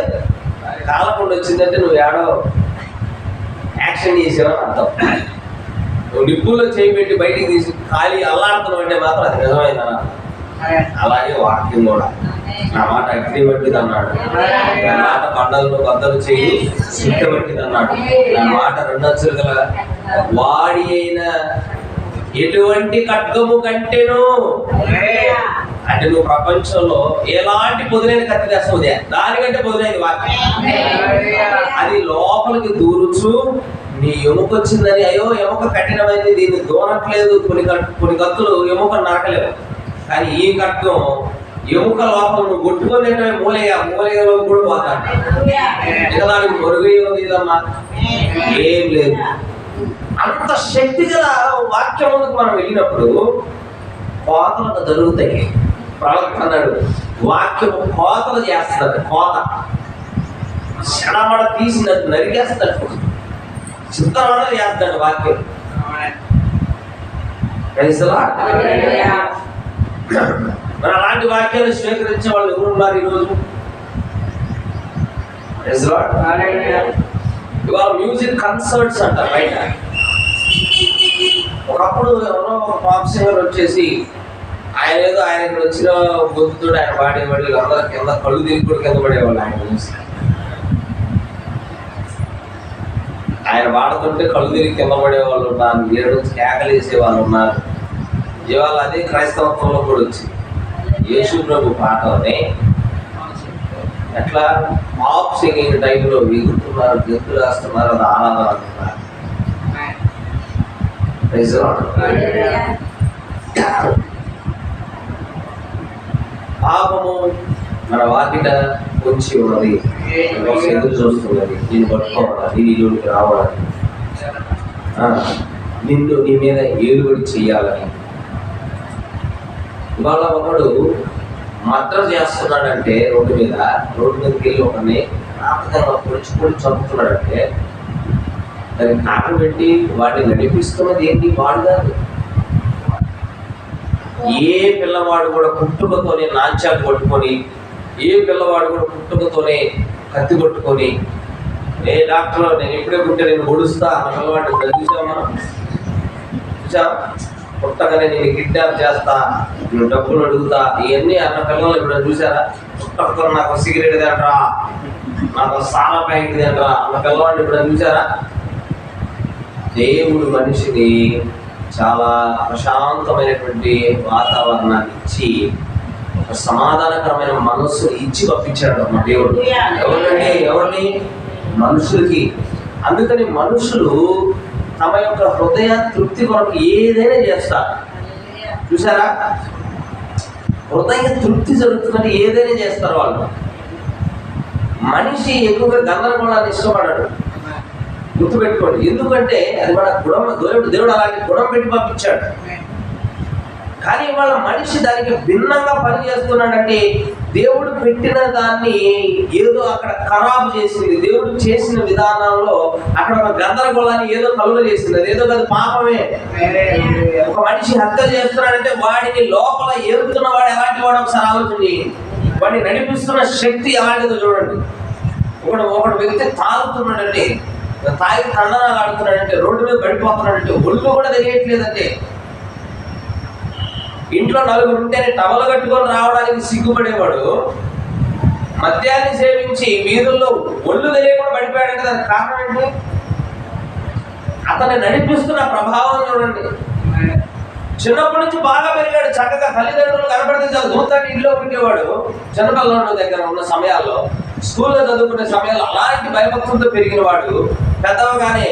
Speaker 1: కాలకుండా వచ్చిందంటే నువ్వు ఏడో యాక్షన్ చేసావు అర్థం. నువ్వు నిప్పుల్లో చేయి పెట్టి బయటికి తీసి ఖాళీ అల్లాడుతున్నావు అంటే మాత్రం అది నిజమైందన్నా. అలాగే వాక్యం కూడా, నా మాట అగ్ని పట్టిది అన్నాడు, నా మాట కొండలను బద్దలు చేయి సిద్ధ పట్టిది అన్నాడు, నా మాట 2 అచ్చులు గల వాడి అయిన ఎటువంటి ఖడ్గము కంటేను. అంటే నువ్వు ప్రపంచంలో ఎలాంటి పొదులైన కత్తి తెస్తావు, దానికంటే పొదులైన వాక్యం. అది లోపలికి దూరుచు నీ ఎముక వచ్చిందని, అయ్యో ఎముక కఠినమైంది, దీన్ని దూరట్లేదు. కొన్ని కత్తులు ఎముక నరకలేవు, కానీ ఈ ఖడ్గం ఎముక లోపల నువ్వు కొట్టుకోలేటమే మూలగా కూడా పోతాడు. ఇక దానికి పొరుగమ్మా ఏం లేదు. అంత శక్తి గల వాక్యం ముందుకు మనం వెళ్ళినప్పుడు కోతలు జరుగుతాయి. ప్రవక్త అన్నాడు, వాక్యం కోతలు చేస్తున్నాడు. కోత క్షణమడ తీసినట్టు నరికేస్తాడు, చిత్తమడ చేస్తాడు వాక్యం. మరి అలాంటి వాక్యాలు స్వీకరించే వాళ్ళు ఎవరున్నారు ఈరోజు? ఇవాళ మ్యూజిక్ కన్సర్ట్స్ అంట బయట. ఒకప్పుడు ఎవరో పాప్ సింగర్ వచ్చేసి ఆయన ఇక్కడ వచ్చిన గొంతుతో ఆయన పాడేవాళ్ళు, అందరూ కింద కళ్ళు తిరిగి కింద పడేవాళ్ళు. ఆయన పాడుతుంటే కళ్ళు తిరిగి కింద పడేవాళ్ళు ఉన్నారు, ఏడు కేకలు వేసేవాళ్ళు ఉన్నారు. ఇవాళ అదే క్రైస్తవత్వంలో కూడా వచ్చింది. యేసు ప్రభు పాటని ఎట్లా పాప్ సింగింగ్ టైంలో ఎగురుతున్నారు, గెంతులు వేస్తున్నారు, అది ఆరాధన అంటున్నారు. పాపము మన వాకిట పొంచి ఉన్నది, ఎదురు చూస్తున్నది, నేను పట్టుకోవాలి, నీలోకి రావాలి, నిన్ను నీ మీద ఏలుబడి చెయ్యాలని. ఇవాళ ఒకడు మర్డర్ చేస్తున్నాడంటే రోడ్డు మీదకి వెళ్ళి ఒకరిని ఆర్థికంగా పొడిచి చంపుతున్నాడంటే దానికి కాటు పెట్టి వాటిని నడిపిస్తున్నది ఏంటి? వాడు కాదు. ఏ పిల్లవాడు కూడా పుట్టుకతోనే నాంచాలు కొట్టుకొని, ఏ పిల్లవాడు కూడా పుట్టుకతోనే కత్తి కొట్టుకొని, ఏ డాక్టర్ నేను ఎప్పుడే పుట్టే నేను పొడుస్తా అన్న పిల్లవాడిని చూసాం మనం. చూసాం? పుట్టగానే నేను కిడ్నాప్ చేస్తా, నేను డబ్బులు అడుగుతా, ఇవన్నీ అన్న పిల్లలు ఇప్పుడు చూసారా? పుట్టకతో నాకు సిగరెట్ తింటరా, నాకు సారా ప్యాకెట్ తింటరా అన్న పిల్లవాడిని ఇప్పుడు చూసారా? దేవుడు మనిషిని చాలా ప్రశాంతమైనటువంటి వాతావరణాన్ని ఇచ్చి, ఒక సమాధానకరమైన మనస్సుని ఇచ్చి పంపించాడు మా దేవుడు. ఎవరిని? మనుషులకి. అందుకని మనుషులు తమ యొక్క హృదయ తృప్తి కొరకు ఏదైనా చేస్తారు. చూసారా? హృదయ తృప్తి జరుగుతుందంటే ఏదైనా చేస్తారు వాళ్ళు. మనిషి ఎక్కువగా గందరగోళాన్ని ఇష్టపడాడు. గుర్తుపెట్టుకోండి. ఎందుకంటే అది మన గుణం. దేవుడు అలాంటి గుణం పెట్టి పంపించాడు. కానీ వాళ్ళ మనిషి దానికి భిన్నంగా పనిచేస్తున్నాడంటే దేవుడు పెట్టిన దాన్ని ఏదో అక్కడ ఖరాబు చేసింది. దేవుడు చేసిన విధానంలో అక్కడ ఒక గందరగోళాన్ని ఏదో కలుగ చేసింది. అది ఏదో కాదు, పాపమే. ఒక మనిషి హత్య చేస్తున్నాడంటే వాడిని లోపల ఎరుతున్న వాడు ఎలాంటి వాడు ఒకసారి ఆలోచన చేయండి. వాడిని నడిపిస్తున్న శక్తి ఎలాంటిదో చూడండి. ఒకడు వ్యక్తి తాగుతున్నాడంటే, తాగి తండనాలు ఆడుతున్నాడంటే, రోడ్డు మీద పడిపోతున్నాడంటే, ఒళ్ళు కూడా తెలియట్లేదంటే, ఇంట్లో నలుగురు ఉంటేనే టవలు కట్టుకొని రావడానికి సిగ్గుపడేవాడు మద్యాన్ని సేవించి వీధుల్లో ఒళ్ళు తెలియకుండా పడిపోయాడంటే దానికి కారణం ఏంటి? అతన్ని నడిపిస్తున్న ప్రభావం చూడండి. చిన్నప్పటి నుంచి బాగా పెరిగాడు, చక్కగా తల్లిదండ్రులు కనపడితే చాలా దూతాన్ని ఇంట్లో ఉండేవాడు. చిన్నపిల్లల దగ్గర ఉన్న సమయాల్లో, స్కూల్లో చదువుకునే సమయాల్లో అలాంటి భయభక్తులతో పెరిగిన వాడు పెద్దవగానే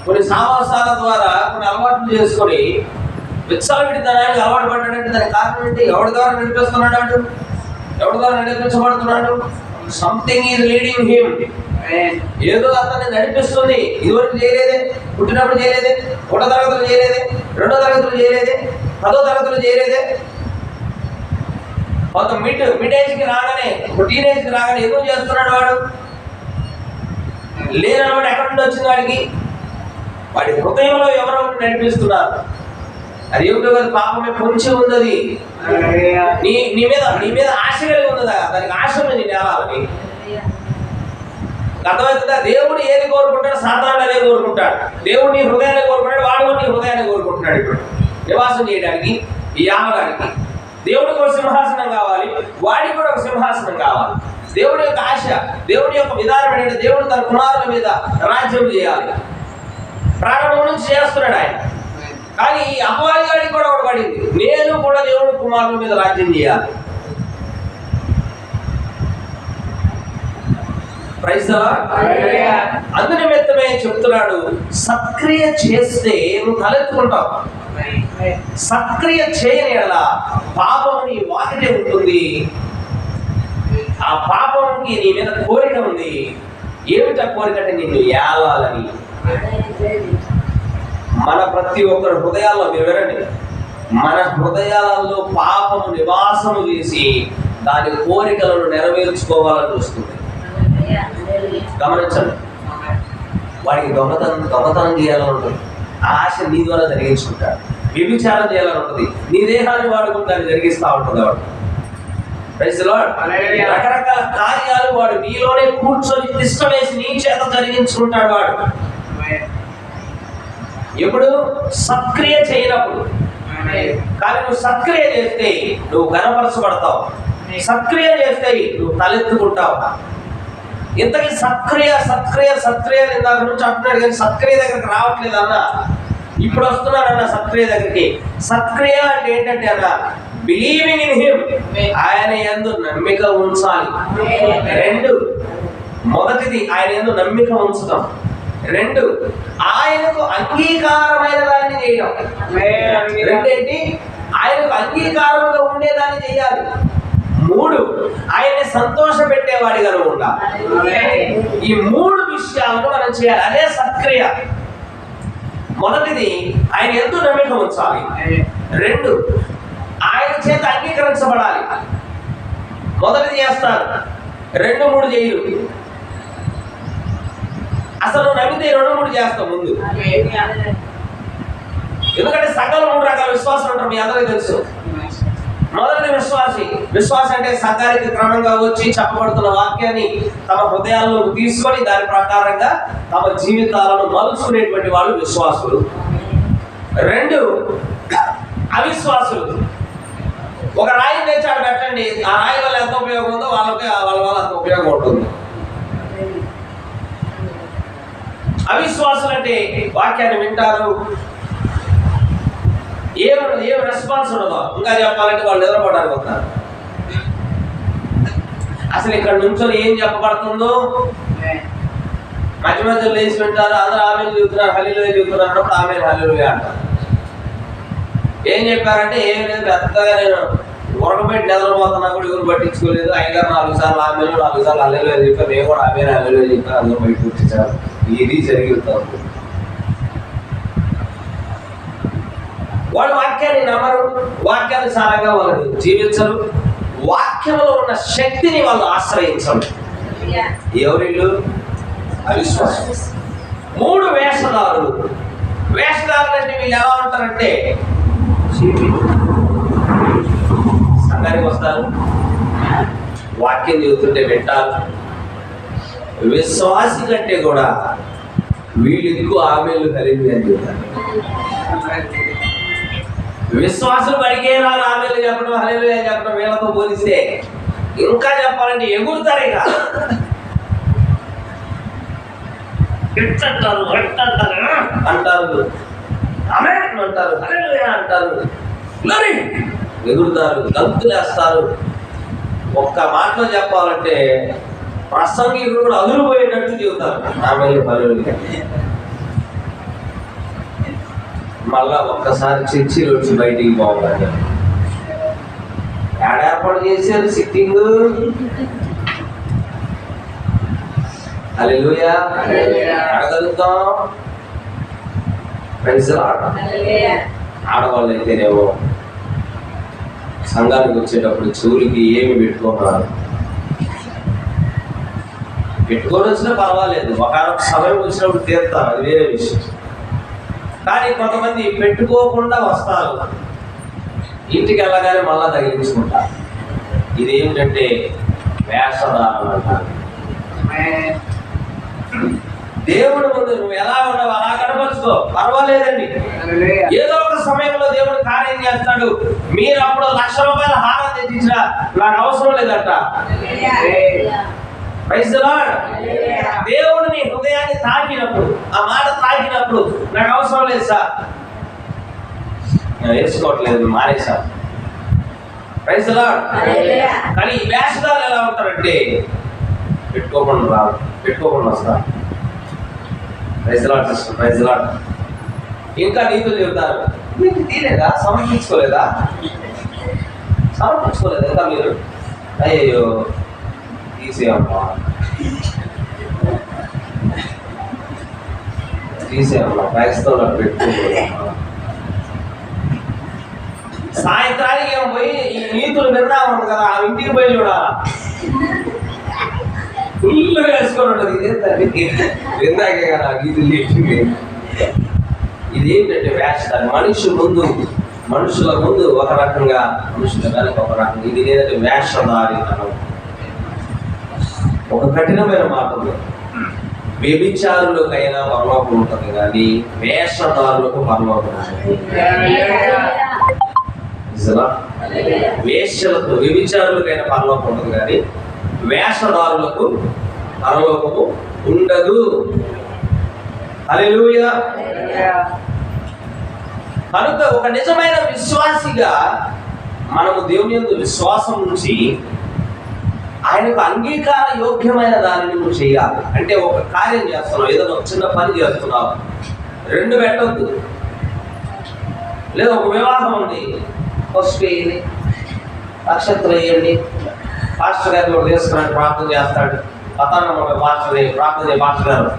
Speaker 1: కొన్ని సావాసాల ద్వారా కొన్ని అలవాట్లు చేసుకొని విచ్చలవిడితనానికి అలవాటు పడ్డాడంటే దానికి కారణం ఏంటి? ఎవరి ద్వారా నడిపిస్తున్నాడు? అంటూ ఎవరి ద్వారా నడిపించబడుతున్నాడు? Something is leading him. ఏదో అతన్ని నడిపిస్తుంది. ఇదివరకు చేయలేదే, పుట్టినప్పుడు చేయలేదే, 1వ తరగతులు చేయలేదే, 2వ తరగతులు చేయలేదే, 10వ తరగతులు చేయలేదే. కొంత మిడ్ ఏజ్కి రాగానే, టీనేజ్కి రాగానే ఏదో చేస్తున్నాడు వాడు. లేనవాడు ఎక్కడి నుండి వచ్చింది వాడికి? వాడి హృదయంలో ఎవరో నడిపిస్తున్నారు. అది ఏమిటో కాదు, పాపమే పొంచి ఉన్నది. నీ మీద ఆశ కలిగి ఉన్నదా? దానికి ఆశ ఉంది నేను ఏలాలని. అర్థమవుతుందా? దేవుడు ఏది కోరుకుంటాడు? సాతానుడు అదే కోరుకుంటాడు. దేవుడు నీ హృదయాన్ని కోరుకుంటాడు, వాడు నీ హృదయాన్ని కోరుకుంటున్నాడు. ఇప్పుడు నివాసం చేయడానికి, ఈ యామడానికి దేవుడికి ఒక సింహాసనం కావాలి, వాడికి కూడా ఒక సింహాసనం కావాలి. దేవుడి యొక్క ఆశ, దేవుడి యొక్క విధానం ఏంటంటే దేవుడు తన కుమారుల మీద రాజ్యం చేయాలి. ప్రారంభం నుంచి చేస్తున్నాడు ఆయన. కానీ ఈ అపవాదిగాడికి కూడా ఒకటి పడింది, నేను కూడా దేవుడి కుమారుల మీద రాజ్యం చేయాలి. అందునిమిత్తమే చెప్తున్నాడు, సత్క్రియ చేస్తే నువ్వు తలెత్తుకుంటావు. సత్క్రియ చేయని ఎడల పాపం నీ వాకిటే ఉంటుంది. ఆ పాపంకి నీ మీద కోరిక ఉంది. ఏమిటా కోరిక అంటే నిన్ను ఏలాలని. మన ప్రతి ఒక్కరి హృదయాల్లో వివరండి, మన హృదయాలలో పాపము నివాసము చేసి దాని కోరికలను నెరవేర్చుకోవాలని చూస్తుంది. గమనించండి. వాడికి దొంగతనం చేయాలని ఉంటుంది, ఆశ నీ ద్వారా జరిగించుకుంటాడు. వ్యభిచారం చేయాలని ఉంటుంది, నీ దేహాన్ని వాడుకుని దాన్ని జరిగిస్తూ ఉంటుంది వాడు. రకరకాల కార్యాలు వాడు నీలోనే కూర్చొని తిష్టం వేసి నీ చేత జరిగించుకుంటాడు వాడు. ఎప్పుడు? సత్క్రియ చేయనప్పుడు. కానీ నువ్వు సత్క్రియ చేస్తే నువ్వు గణపరచబడతావు. సత్క్రియ చేస్తే నువ్వు తలెత్తుకుంటావు. ఇంతకీ సత్క్రియ సత్క్రియ సత్క్రియ ఇందాక నుంచి అంటున్నాడు, కానీ సత్క్రియ దగ్గరికి రావట్లేదు అన్న. ఇప్పుడు వస్తున్నాడు అన్న సత్క్రియ దగ్గరికి. సత్క్రియ అంటే ఏంటంటే అన్న, బిలీవింగ్ ఇన్ హిమ్, ఆయన యందు నమ్మిక ఉంచాలి. 2, మొదటిది ఆయన యందు నమ్మిక ఉంచడం. 2, ఆయనకు అంగీకారమైన దాన్ని చేయడం. 2 ఏంటి? ఆయనకు అంగీకారంగా ఉండేదాన్ని చేయాలి. 3, ఆయన్ని సంతోష పెట్టేవాడిగా ఉండాలి. ఈ 3 విషయాలను మనం చేయాలి. అదే సత్క్రియ. మొదటిది ఆయన ఎంతో నమ్మిక ఉంచాలి. 2, ఆయన చేత అంగీకరించబడాలి. మొదటిది చేస్తారు, 2, 3 చేయరు. అసలు నమ్మితే 2-3 చేస్తాం ముందు. ఎందుకంటే సంఘంలో 3 రకాల విశ్వాసాలు ఉంటారు, మీ అందరికీ తెలుసు. మొదటి విశ్వాసి అంటే సంఘానికి క్రమంగా వచ్చి చెప్పబడుతున్న వాక్యాన్ని తమ హృదయాల్లోకి తీసుకొని దాని ప్రకారంగా తమ జీవితాలను మలుచుకునేటువంటి వాళ్ళు విశ్వాసులు. 2 అవిశ్వాసులు. ఒక రాయి తెచ్చాడు పెట్టండి, ఆ రాయి వల్ల ఎంత ఉపయోగం ఉందో వాళ్ళ వల్ల అంత ఉపయోగం ఉంటుంది. అవిశ్వాసులు అంటే వాక్యాన్ని వింటారు, ఏం రెస్పాన్స్ ఉండదు. ఇంకా చెప్పాలంటే వాళ్ళు నిద్రపోవడానికి వస్తారు. అసలు ఇక్కడ నుంచొని ఏం చెప్పబడుతుందో మధ్య మధ్యలో లేచి వింటారు. అందరూ ఆమెను చెబుతున్నారు, హల్లెలూయా చెబుతున్నారు అన్నప్పుడు ఆమెను హల్లెలూయా అంటారు. ఏం చెప్పారంటే ఏం లేదు, పెద్దగా నేను ఉరకబెట్టి నిద్రపోతున్నా కూడా ఎవరు పట్టించుకోలేదు. అయ్యగారు 4 సార్లు ఆమెను 4 సార్లు హల్లెలూయా చెప్పారు, నేను కూడా ఆమెను హల్లెలూయా చెప్పాను, అందరూ బయట కూర్చొచ్చారు. ఇది జరుగుతుంది. వాళ్ళు వాక్యాన్ని నమ్మరు, వాక్యానుసారంగా వాళ్ళు జీవించరు, వాక్యంలో ఉన్న శక్తిని వాళ్ళు ఆశ్రయించరు. ఎవరిళ్ళు? అవిశ్వాసం. 3 వేషధారులు. వేషధారులు అంటే వీళ్ళు ఎలా ఉంటారంటే సంఘానికి వస్తారు, వాక్యం చెబుతుంటే వింటారు. విశ్వాసి కంటే కూడా వీళ్ళు ఎక్కువ ఆమెలు కలిగి అని చెబుతారు. విశ్వాసులు బడికే రాదు ఆమెలు చెప్పడం, హల్లెలూయా చెప్పడం వీళ్ళతో పోలిస్తే ఇంకా చెప్పాలంటే ఎగురుతారు. ఇక అంటారు ఆమేన్ అంటారు, హల్లెలూయా అంటారు, ఎగురుతారు, గంతులేస్తారు. ఒక్క మాటలో చెప్పాలంటే ప్రసంగికుడు కూడా అదురుపోయేటట్టు చెబుతారు ఆమెలు హల్లెలూయా. మళ్ళా ఒక్కసారి చర్చిలో వచ్చి బయటికి పోవాలి. ఏర్పాటు చేశారు సిట్టింగ్. హల్లెలూయా అడగలుగుతాం. ఆడవాళ్ళు అయితేనేమో సంఘానికి వచ్చేటప్పుడు చెవులకి ఏమి పెట్టుకోవాలి, పెట్టుకొని వచ్చినా పర్వాలేదు, ఒకనొక సమయం వచ్చినప్పుడు తీరుతారు, అది వేరే విషయం. కానీ కొంతమంది పెట్టుకోకుండా వస్తారు, ఇంటికి వెళ్ళగానే మళ్ళా తగిలించుకుంటారు. ఇది ఏమిటంటే వేషధారణ అంటారు. దేవుడు ముందు నువ్వు ఎలా ఉన్నావు అలా కనపరుచుకో, పర్వాలేదండి. ఏదో ఒక సమయంలో దేవుడు కార్యం చేస్తాడు. మీరు అప్పుడు ₹1,00,000 హారం తెచ్చించినా నాకు అవసరం లేదట. Praise the Lord. దేవుడు నీ హృదయాన్ని తాకినప్పుడు, ఆ మాట తాకినప్పుడు నాకు అవసరం లేదు సార్, నేను వేసుకోవట్లేదు, మానేసా. Praise the Lord. కానీ ఈ వేషధారులు ఎలా ఉంటారంటే పెట్టుకోకుండా రాదు, పెట్టుకోకుండా వస్తారు. Praise the Lord sister, praise the Lord. ఇంకా నీతులు చెబుతారు, మీకు తీరేదా, సమర్పించుకోలేదా ఇంకా మీరు? అయ్యో తీసేయమ్మా క్రైస్తవులకు పెట్టుకోలేదమ్మా. సాయంత్రానికి ఏమో పోయి ఈ నీతులు విన్నా ఉంటుంది కదా, ఆ ఇంటికి పోయి చూడాలా, ఫుల్గా వేసుకొని ఉంటుంది. ఇదేంటండి విందాకే కదా గీతులు చెప్పింది. ఇదేంటంటే వేషధారణ. మనుషుల ముందు ఒక రకంగా, మనుషుల వెనక ఒక రకంగా. ఇది లేదంటే వేషధారితనం. ఒక కఠినమైన మాట ఉంది, వ్యభిచారులకైనా పరలోకం ఉంటుంది కానీ వేషధారులకు పరలోకం ఉంటుంది. వేశ్యలకు, వ్యభిచారులకైనా పరలోకం ఉంటుంది కానీ వేషధారులకు పరలోకము ఉండదు. హల్లెలూయా. కనుక ఒక నిజమైన విశ్వాసిగా మనము దేవుని యందు విశ్వాసం నుంచి ఆయనకు అంగీకార యోగ్యమైన దానిని నువ్వు చేయాలి. అంటే ఒక కార్యం చేస్తున్నావు, ఏదైనా ఒక చిన్న పని చేస్తున్నావు, 2 పెట్టద్దు. లేదా ఒక వివాహం ఉంది, ఫస్ట్ వేయండి, నక్షత్రం వేయండి, పాస్టర్ గారు కూడా తీసుకున్నాడు, ప్రార్థన చేస్తాడు, పతాన్న పాస్టర్ గారు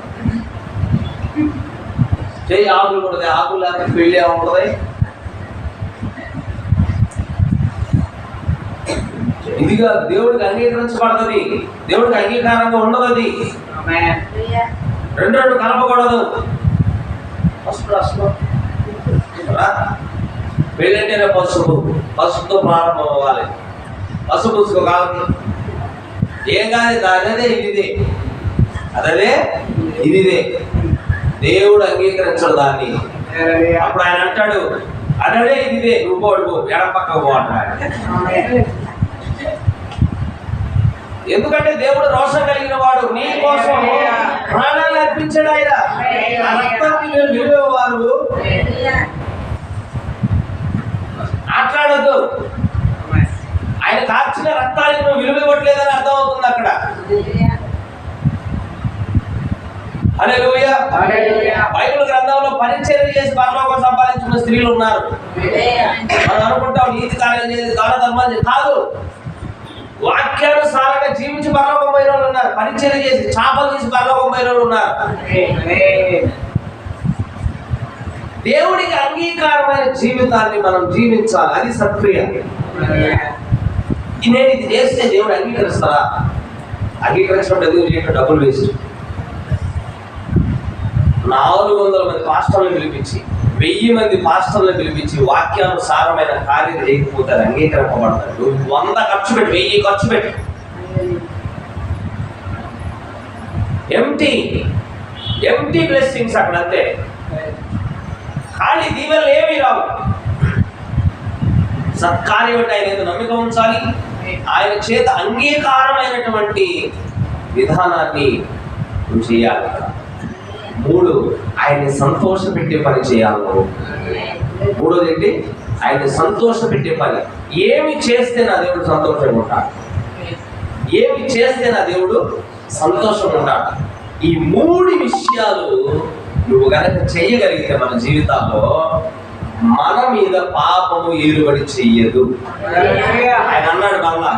Speaker 1: చేయి, ఆకులు కూడా ఆకులు లేకపోతే పెళ్ళి ఏముంటుంది. ఇదిగా దేవుడికి అంగీకరించబడుతుంది, దేవుడికి అంగీకారంగా ఉండదు. అది రెండు కలపకూడదు. అసలు పెళ్ళంటేనే పసుపుతో ప్రారంభం అవ్వాలి. పసుపు కాదు, ఏం కాదు, అదే ఇదిదే, అదే ఇదిదే. దేవుడు అంగీకరించడు దాన్ని. అప్పుడు ఆయన అంటాడు, అదే ఇదిదే, నువ్వు పోడుకో, ఎడం పక్క పో అంటాడు. ఎందుకంటే దేవుడు రోషం కలిగిన వాడు, నీ కోసం ప్రాణాలు అర్పించాడు. ఆయన ఆ రక్తాన్ని విలువేవారు మాట్లాడద్దు. ఆయన కార్చిన రక్తానికి నువ్వు విలువ ఇవ్వట్లేదని అర్థం అవుతుంది అక్కడ. హల్లెలూయా. బైబిల్ గ్రంథంలో పరిచర్య చేసి పరలోకం సంపాదించిన స్త్రీలు ఉన్నారు. మనం అనుకుంటాం నీతి కార్యం చేసి దాన ధర్మాలు కాదు, వాక్యానుసారంగా జీవించి పరలోకం పోయిన వాళ్ళు ఉన్నారు. పరిచర్య చేసి చేపలు తీసి పరలోకం పోయిన వాళ్ళు ఉన్నారు. దేవుడికి అంగీకారమైన జీవితాన్ని మనం జీవించాలి. అది సత్క్రియ. నేను ఇది చేస్తే దేవుడు అంగీకరిస్తారా? అంగీకరించినప్పుడు ఎందుకు చేయడం? డబ్బులు వేస్ట్. 400 మంది పాస్టర్లను పిలిపించి 1000 మంది పాస్టర్లను పిలిపించి వాక్యానుసారమైన కార్యం చేయకపోతే అది అంగీకరింపబడతాడు. నువ్వు 100 ఖర్చు పెట్టి 1000 ఖర్చు పెట్టి ఎంటీ బ్లెస్సింగ్స్ అక్కడ అంతే. ఖాళీ దీవెనలు ఏమీ రావు. సత్కార్యం అంటే ఆయన ఏదో నమ్మిక ఉంచాలి. ఆయన చేత అంగీకారమైనటువంటి విధానాన్ని నువ్వు చేయాలి. 3, ఆయన్ని సంతోషపెట్టే పని చేయాలి. 3 ఏంటి? ఆయన్ని సంతోషపెట్టే పని. ఏమి చేస్తే నా దేవుడు సంతోషంగా ఉంటాడు, ఏమి చేస్తే నా దేవుడు సంతోషంగా ఉంటాడు. ఈ 3 విషయాలు నువ్వు కనుక చెయ్యగలిగితే మన జీవితాల్లో మన మీద పాపము ఏలుబడి చెయ్యదు. ఆయన అన్నాడు, మళ్ళా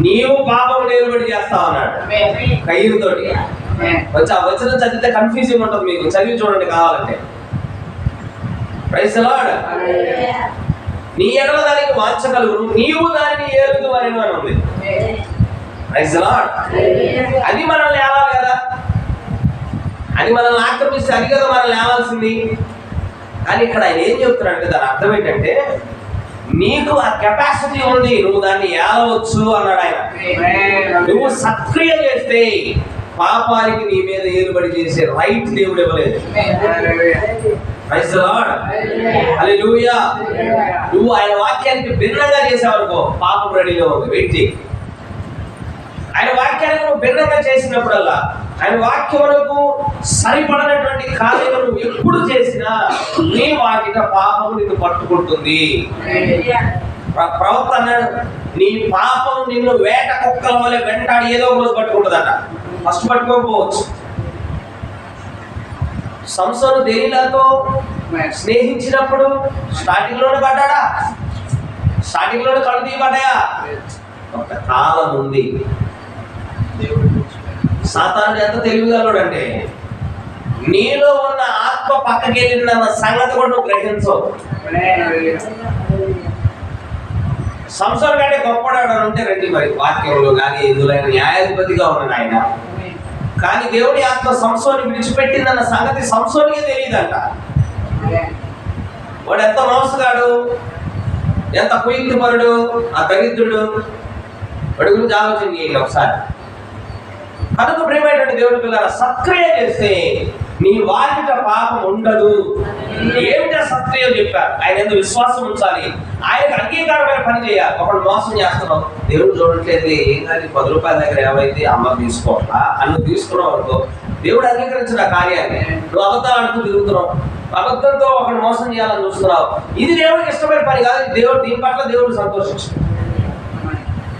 Speaker 1: నీవు పాపము ఏలుబడి చేస్తావు అన్నాడు కయ్యూతోటి. వచ్చి ఆ వచనం చదివితే కన్ఫ్యూజింగ్ ఉంటుంది మీకు, చదివి చూడండి కావాలంటే. Praise the Lord. నీ ఎడల దానికి వాంఛగలుగును, నీవు దానిని ఏలుదు అని ఉంది. Praise the Lord. అది మనల్ని ఏలాలి కదా, అది మనల్ని ఆక్రమిస్తే అది కదా మనల్ని ఏలాల్సింది. కానీ ఇక్కడ ఆయన ఏం చెప్తున్నాడంటే దాని అర్థం ఏంటంటే నీకు ఆ కెపాసిటీ ఉంది, నువ్వు దాన్ని ఏలవచ్చు అన్నాడు ఆయన. నువ్వు సత్క్రియ చేస్తే పాపానికి నీ మీద ఏలుబడి చేసే రైట్ దేవుడు ఇవ్వలేదు. Praise the Lord. హల్లెలూయా. నువ్వు ఆయన వాక్యానికి భిన్నంగా చేసావనుకో పాపం రెడీగా ఉంది, వెయిట్ చేయి. ఆయన వాక్యానికి నువ్వు భిన్నంగా చేసినప్పుడల్లా, ఆయన వాక్యములకు సరిపడనటువంటి కార్యము నువ్వు ఎప్పుడు చేసినా నీ వాకిట పాపము నిన్ను పట్టుకుంటుంది. ప్రవక్త అన్నాడు, నీ పాపం నిన్ను వేట కుక్కల వలె వెంటాడి ఏదో ఒక రోజు పట్టుకుంటుందట. ఫస్ట్ పట్టుకోకపోవచ్చు. సంసోను దెలీలాతో స్నేహించినప్పుడు స్టార్టింగ్ లోనే పడ్డాడా? స్టార్టింగ్ లోనే కళ్ళు తీయబడ్డాయా? ఒక కాలం ఉంది. సాతానుడు ఎంత తెలివిగలడు అంటే నీలో ఉన్న ఆత్మ పక్కకి వెళ్ళిన సంగతి కూడా నువ్వు గ్రహించవు. సంసోను కంటే గొప్పవాడు అంటే రండి మరి వాక్యంలో కానీ ఇందులో న్యాయాధిపతిగా ఉన్నాడు ఆయన. కానీ దేవుడి ఆత్మ సంసోని విడిచిపెట్టిందన్న సంగతి సంసోనికే తెలియదంట. వాడు ఎంత మోసగాడు, ఎంత కుయుక్తిపరుడు, ఆ దరిద్రుడు, వాడి గురించి ఆలోచన చేయండి ఒకసారి. కనుక ప్రియమైనటువంటి దేవుడి పిల్లల సత్క్రియ చేస్తే నీ వాకిట పాపం ఉండదు. ఏమిటా సత్క్రియ చెప్పారు? ఆయన ఎందుకు విశ్వాసం ఉంచాలి, ఆయనకు అంగీకారమైన పని చేయాలి. ఒకడు మోసం చేస్తున్నావు, దేవుడు చూడట్లేదు, ఏం కానీ 10 రూపాయల దగ్గర ఏమైంది అమ్మ తీసుకోవట్లా అన్ను తీసుకున్నావు అనుకో, దేవుడు అంగీకరించిన కార్యాన్ని నువ్వు అబద్ధాలు అంటూ తిరుగుతున్నావు, అబద్ధంతో ఒకడు మోసం చేయాలని చూస్తున్నావు. ఇది దేవుడికి ఇష్టమైన పని కాదు. దేవుడు దీని పట్ల దేవుడు సంతోషించు.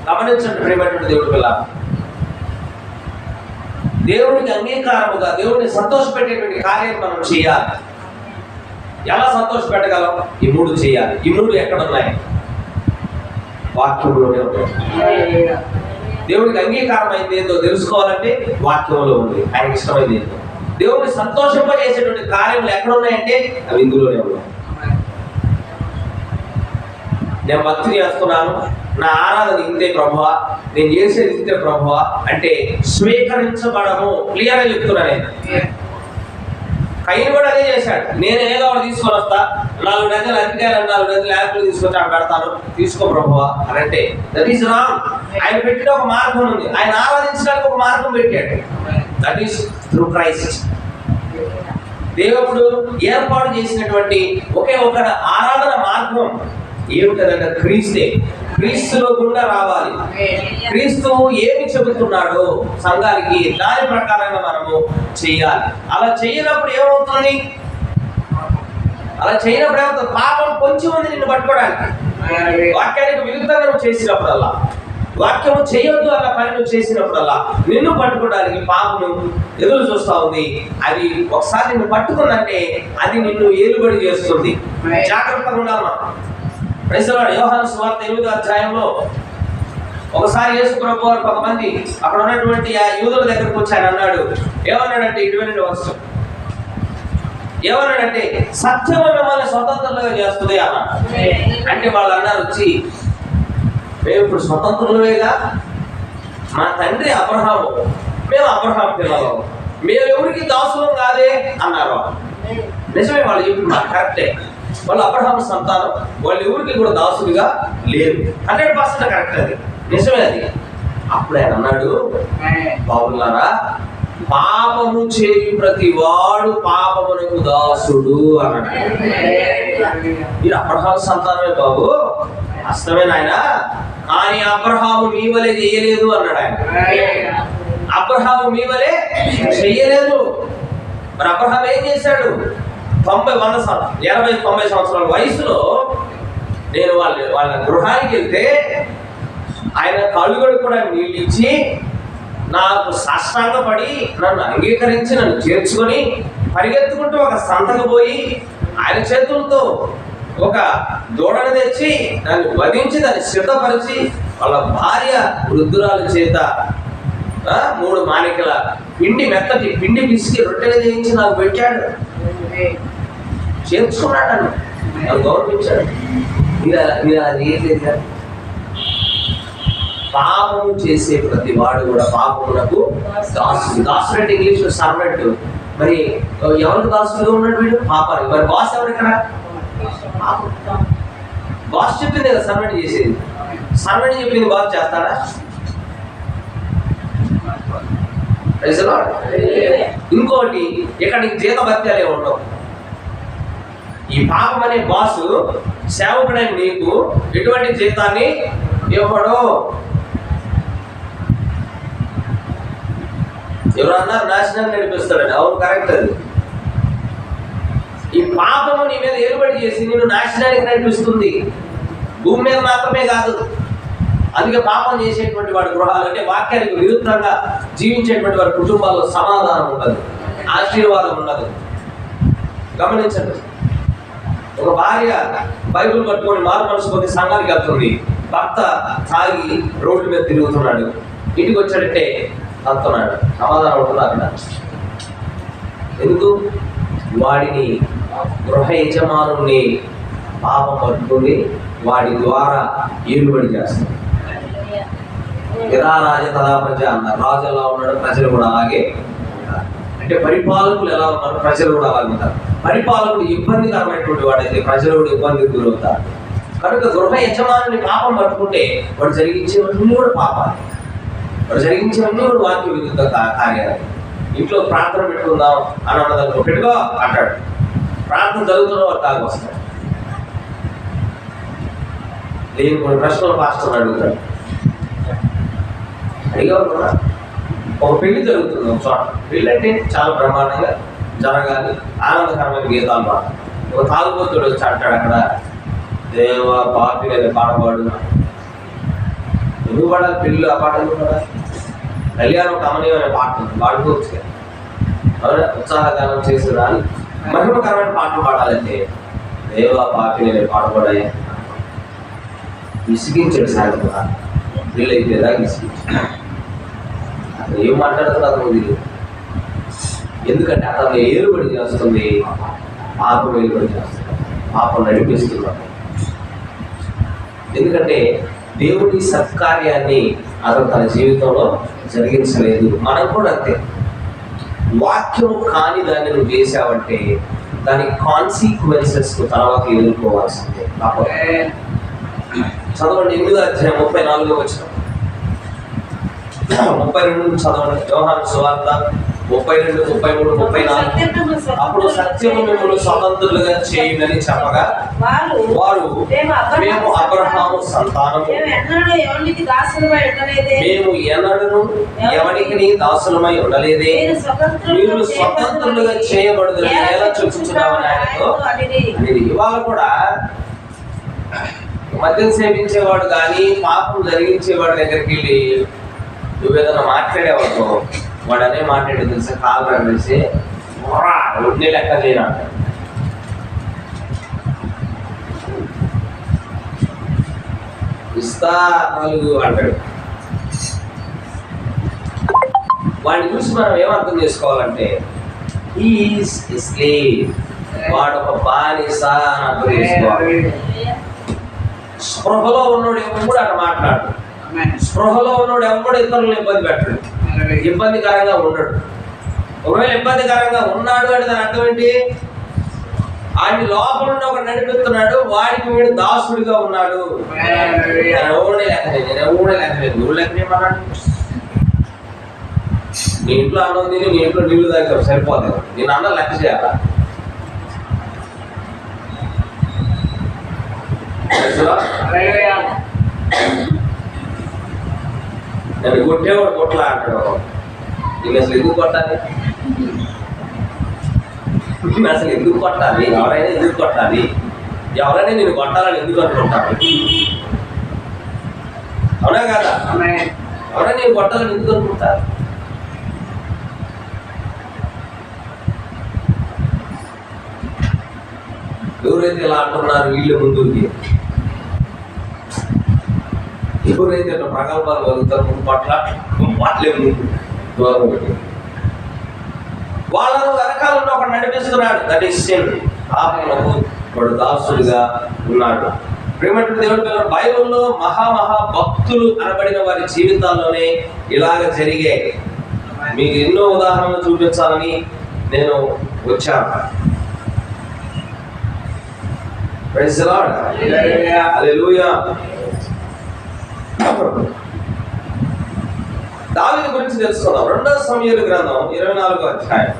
Speaker 1: గమనించండి ప్రియమైనటువంటి దేవుడి పిల్ల, దేవుడికి అంగీకారముగా దేవుడిని సంతోషపెట్టేటువంటి కార్యాన్ని మనం చేయాలి. ఎలా సంతోషపెట్టగలం? ఈ 3 చేయాలి. ఈ 3 ఎక్కడ ఉన్నాయి? వాక్యంలోనే ఉన్నాయి. దేవుడికి అంగీకారమైంది ఏందో తెలుసుకోవాలంటే వాక్యంలో ఉంది. ఆయనకి ఇష్టమైంది ఏందో, దేవుడిని సంతోషింపజేసేటువంటి కార్యములు ఎక్కడ ఉన్నాయంటే అవి ఇందులోనే ఉన్నాయి. నేను భక్తి చేస్తున్నాను, నా ఆరాధన ఇంతే ప్రభువా, నేను చేసేది ఇంతే ప్రభువా అంటే స్వీకరించబడము. క్లియర్గా చెప్తున్నాను నేను. కయ్యను కూడా అదే చేశాడు. నేను ఏదో ఒకటి తీసుకొని వస్తా, 4 డజన్లు అరటికాయలు, 4 డజన్లు యాపిల్ తీసుకొచ్చి అక్కడ పెడతాను, తీసుకో ప్రభువా అని అంటే దట్ ఈస్ రాంగ్. ఆయన పెట్టిన ఒక మార్గం ఉంది, ఆయన ఆరాధించడానికి ఒక మార్గం పెట్టాడు. That is through Christ. దేవుడు ఏర్పాటు చేసినటువంటి ఒకే ఒక ఆరాధన మార్గం ఏమిటంటే క్రీస్తే. క్రీస్తులో గుండా రావాలి. క్రీస్తు ఏమి చెబుతున్నాడో సంఘానికి దాని ప్రకారంగా మనము చెయ్యాలి. అలా చేయనప్పుడు ఏమవుతుంది? పాపం కొంచెం ఉంది నిన్ను పట్టుకోవడానికి. వాక్యానికి విరుద్ధంగా నువ్వు చేసినప్పుడల్లా, వాక్యము చేయొద్దు అన్న పని నువ్వు చేసినప్పుడల్లా నిన్ను పట్టుకోవడానికి పాపము ఎదురు చూస్తా ఉంది. అది ఒకసారి నిన్ను పట్టుకుందంటే అది నిన్ను ఏలుబడి చేస్తుంది. జాగ్రత్తగా ఉండాలి. యోహాను సువార్త 8వ అధ్యాయంలో ఒకసారి యేసు ప్రభువు వారు కొంతమంది అక్కడ ఉన్నటువంటి ఆ యూదుల దగ్గరకు వచ్చి ఆయన అన్నాడు. ఏమన్నాడంటే 22వ వచనం ఏమన్నాడంటే సత్యము మిమ్మల్ని స్వతంత్రులుగా చేస్తుంది అన్నాడు. అంటే వాళ్ళు అన్నారు వచ్చి, మేము ఇప్పుడు స్వతంత్రులమేగా, మా తండ్రి అబ్రహాము, మేము అబ్రహాం పిల్లలు, మేము ఎవరికి దాసులం కాదే అన్నారు. నిజమే, వాళ్ళు చెప్పి మాకు కరెక్టే. వాళ్ళు అబ్రహాము సంతానం, వాళ్ళు ఎవరికి కూడా దాసులుగా లేరు. 100% కరెక్ట్, అది నిజమే. అది అప్పుడు ఆయన అన్నాడు, బాబులారా, పాపము చేయు ప్రతి వాడు పాపమునకు దాసుడు అన్నాడు. మీరు అబ్రహాము సంతానమే బాబు, అస్తమే నాయన, కానీ అబ్రహాము మీ వలె చేయలేదు అన్నాడు ఆయన. అబ్రహాము మీ వలె చెయ్యలేదు. మరి అబ్రహాం ఏం చేశాడు? 80-90 సంవత్సరాల వయసులో నేను వాళ్ళ గృహానికి వెళ్తే ఆయన కళ్ళుగడు కూడా నీళ్ళు ఇచ్చి నాకు సాష్టాంగపడి నన్ను అంగీకరించి నన్ను చేర్చుకొని పరిగెత్తుకుంటూ ఒక సంతకు పోయి ఆయన చేతులతో ఒక దూడను తెచ్చి దాన్ని వధించి దాన్ని సిద్ధపరిచి వాళ్ళ భార్య వృద్ధురాల చేత 3 మాణికల మెత్తటి పిండి పిసికి రొట్టెలు చేయించి నాకు పెట్టాడు. చేర్చుకున్నాడు, నన్ను గౌరవించాడు. మీరు అది చేయలేదు. పాపము చేసే ప్రతి వాడు కూడా పాపమునకు దాసుడు. దాసుడు అంటే ఇంగ్లీష్లో సర్వెంట్. మరి ఎవరికి దాసుడుగా ఉన్నాడు వీడు? పాపానికి. మరి బాస్ ఎవరు ఇక్కడ? బాస్ చెప్పింది కదా సర్వెంట్ చేసేది. సర్వెంట్ చెప్పింది బాస్ చేస్తాడా? ఇంకోటి, ఇక్కడ నీకు జీతభత్యాలే ఉండవు. ఈ పాపం అనే బాసు సేవకుడైన నీకు ఎటువంటి జీతాన్ని ఇవ్వడు. ఎవరు అన్నారు నాశనాన్ని నడిపిస్తాడని? అవును, కరెక్ట్. అది ఈ పాపము నీ మీద ఏలుబడి చేసి నేను నాశనానికి నడిపిస్తుంది. భూమి మీద మాత్రమే కాదు. అందుకే పాపం చేసేటువంటి వాడి గృహాలు అంటే వాక్యానికి విరుద్ధంగా జీవించేటువంటి వారి కుటుంబాల్లో సమాధానం ఉండదు, ఆశీర్వాదం ఉండదు. గమనించండి. ఒక భార్య బైబిల్ పట్టుకొని మారు మనసు కొద్ది సంఘానికి వెళ్తుంది. భర్త తాగి రోడ్డు మీద తిరుగుతున్నాడు. ఇంటికి వచ్చాడంటే అంటున్నాడు. సమాధానం ఉంటుందా అక్కడ? ఎందుకు? వాడిని గృహ యజమానుని పాపం పట్టుకుని వాడి ద్వారా ఏలుబడి చేస్తాడు. యథా రాజ తదా ప్రజ అన్నారు. రాజు ఎలా ఉన్నాడు, ప్రజలు కూడా అలాగే ఉంటారు. అంటే పరిపాలకులు ఎలా ఉన్నారు, ప్రజలు కూడా అలాగే ఉంటారు. పరిపాలకుడు ఇబ్బందికరమైనటువంటి వాడైతే ప్రజలు కూడా ఇబ్బందికి గురవుతారు. కనుక గృహ యజమానుని పాపం పట్టుకుంటే వాడు జరిగించేవన్నీ కూడా పాపాలు, వాడు జరిగించేవన్నీ కూడా వాక్య విరుద్ధ కార్యాలు. ఇంట్లో ప్రార్థన పెట్టుకుందాం అని అన్నదాన్ని పెట్టుకో అంటాడు. ప్రార్థన జరుగుతున్న వాడు తాగి వస్తాడు. లేని కొన్ని ప్రశ్నలు పాస్టర్ అడుగుతాడు. అడిగేవారు కూడా. ఒక పెళ్లి జరుగుతుంది ఒక చోట. పెళ్ళి అంటే చాలా బ్రహ్మాండంగా జరగాలి, ఆనందకరమైన గీతాలు పాడు. ఒక తాగుబోతుడు వచ్చి అంటాడు అక్కడ, దేవ పాపి లేదా పాడబాడు. ఎందుకు పాడాలి? పెళ్ళి ఆ పాట ఎందుకు పాడాలి? కళ్యాణం కమనీయం అనే పాట ఉంది, పాడుకోవచ్చు. అవునా? ఉత్సాహగానం చేసిన దాన్ని మహిమకరమైన పాటలు పాడాలంటే దేవ పాపి లేదా పాడబడాయి విసిగించాడు. సాయంత్రం పెళ్ళి అయిపోయేదా విసిగించాడు. అతను ఏం మాట్లాడుతుంది అతను తెలియదు. ఎందుకంటే అతను ఏలుబడి చేస్తుంది, పాపం ఏలుబడి చేస్తుంది, పాపం నడిపిస్తున్నాడు. ఎందుకంటే దేవుడి సత్కార్యాన్ని అతను తన జీవితంలో జరిగించలేదు. మనం కూడా అంతే. వాక్యము కాని దాన్ని నువ్వు చేసావంటే దాని కాన్సిక్వెన్సెస్ తర్వాత ఎదుర్కోవాల్సిందే. చదవండి 8వ అధ్యాయం 34వ వచనం, 32 చదవండి. యోహాను సువార్త 32, 33, 34. అప్పుడు సత్యము మిమ్మల్ని స్వతంత్రులుగా చేయునని చెప్పగా వారు మేము అబ్రహాము సంతానము, మేము ఎన్నడూ ఎవరికి దాసులమై ఉండలేదే, మీరు స్వతంత్రులుగా చేయబడదు ఎలా చూపించున్నామని ఆయనతో అనేది. ఇవాళ కూడా మద్యం సేవించేవాడు కానీ పాపం జరిగించేవాడి దగ్గరికి వెళ్ళి నువ్వేదన్నా మాట్లాడేవాడు, వాడు అనే మాట్లాడే తెలిసి కాలు వేసి ఒడ్ని లెక్క చేయనంట. ఇస్తా 4 అంటాడు. వాడిని చూసి మనం ఏమర్థం చేసుకోవాలంటే వాడు ఒక బానిస అని అర్థం చేసుకోవాలి. స్పృహలో ఉన్నోడు ఎప్పుడు అట్లా మాట్లాడు, స్పృహలో ఉన్నోడు ఎప్పుడు ఇతరులను ఇబ్బంది పెట్టడు, ఇబ్బందికరంగా ఉండడు. ఒకవేళ ఇబ్బందికరంగా ఉన్నాడు అంటే దాని అర్థం ఏంటి? ఆయన లోపల నుండి ఒకటి నడిపిస్తున్నాడు, వాడికి వీడు దాసుడిగా ఉన్నాడు. ఎవడే లెక్కలేదు, నువ్వు లెక్కనేమన్నాడు? నీ ఇంట్లో అన్నం తిని నీ ఇంట్లో నీళ్లు తాగావు సరిపోతుంది, నేను అన్నం లెక్క చేయాలా? నన్ను కొట్టేవాడు కొట్లా అంటాడు. నేను అసలు ఎందుకు కొట్టాలి? అసలు ఎందుకు కొట్టాలి? ఎవరైనా ఎందుకు కొట్టాలి? ఎవరైనా నేను కొట్టాలని ఎందుకు అనుకుంటాను? అవునా కదా? ఎవరైనా నేను కొట్టాలని ఎందుకు అనుకుంటారు? ఎవరైతే ఇలా అంటున్నారు వీళ్ళు ముందుకి, ఎవరైతే అట్లా ప్రగల్భాలు కలుగుతారు ముందు పట్ల మాట్లేదు దూరం వాళ్ళను వెనకాలలో ఒకటి నడిపిస్తున్నాడు. That is sin. పాపములకు వాడు దాసుడిగా ఉన్నాడు. ప్రేమటువంటి దేవుడి పిల్లలు, బైబిల్లో మహా భక్తులు అనబడిన వారి జీవితాల్లోనే ఇలాగ జరిగాయి. మీకు ఎన్నో ఉదాహరణలు చూపించాలని నేను వచ్చాను. ప్రైజ్ ది లార్డ్, హల్లెలూయా. దావీదు గురించి తెలుసుకుందాం. 2వ సమూయేలు గ్రంథం 24వ అధ్యాయం.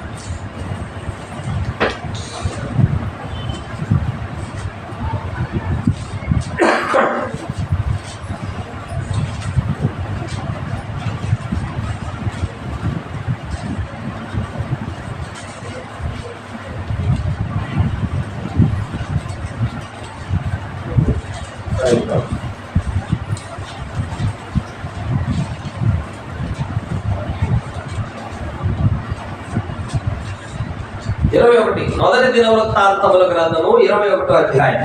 Speaker 1: మొదటి దినవృత్తాంతముల గ్రంథము 21వ అధ్యాయం.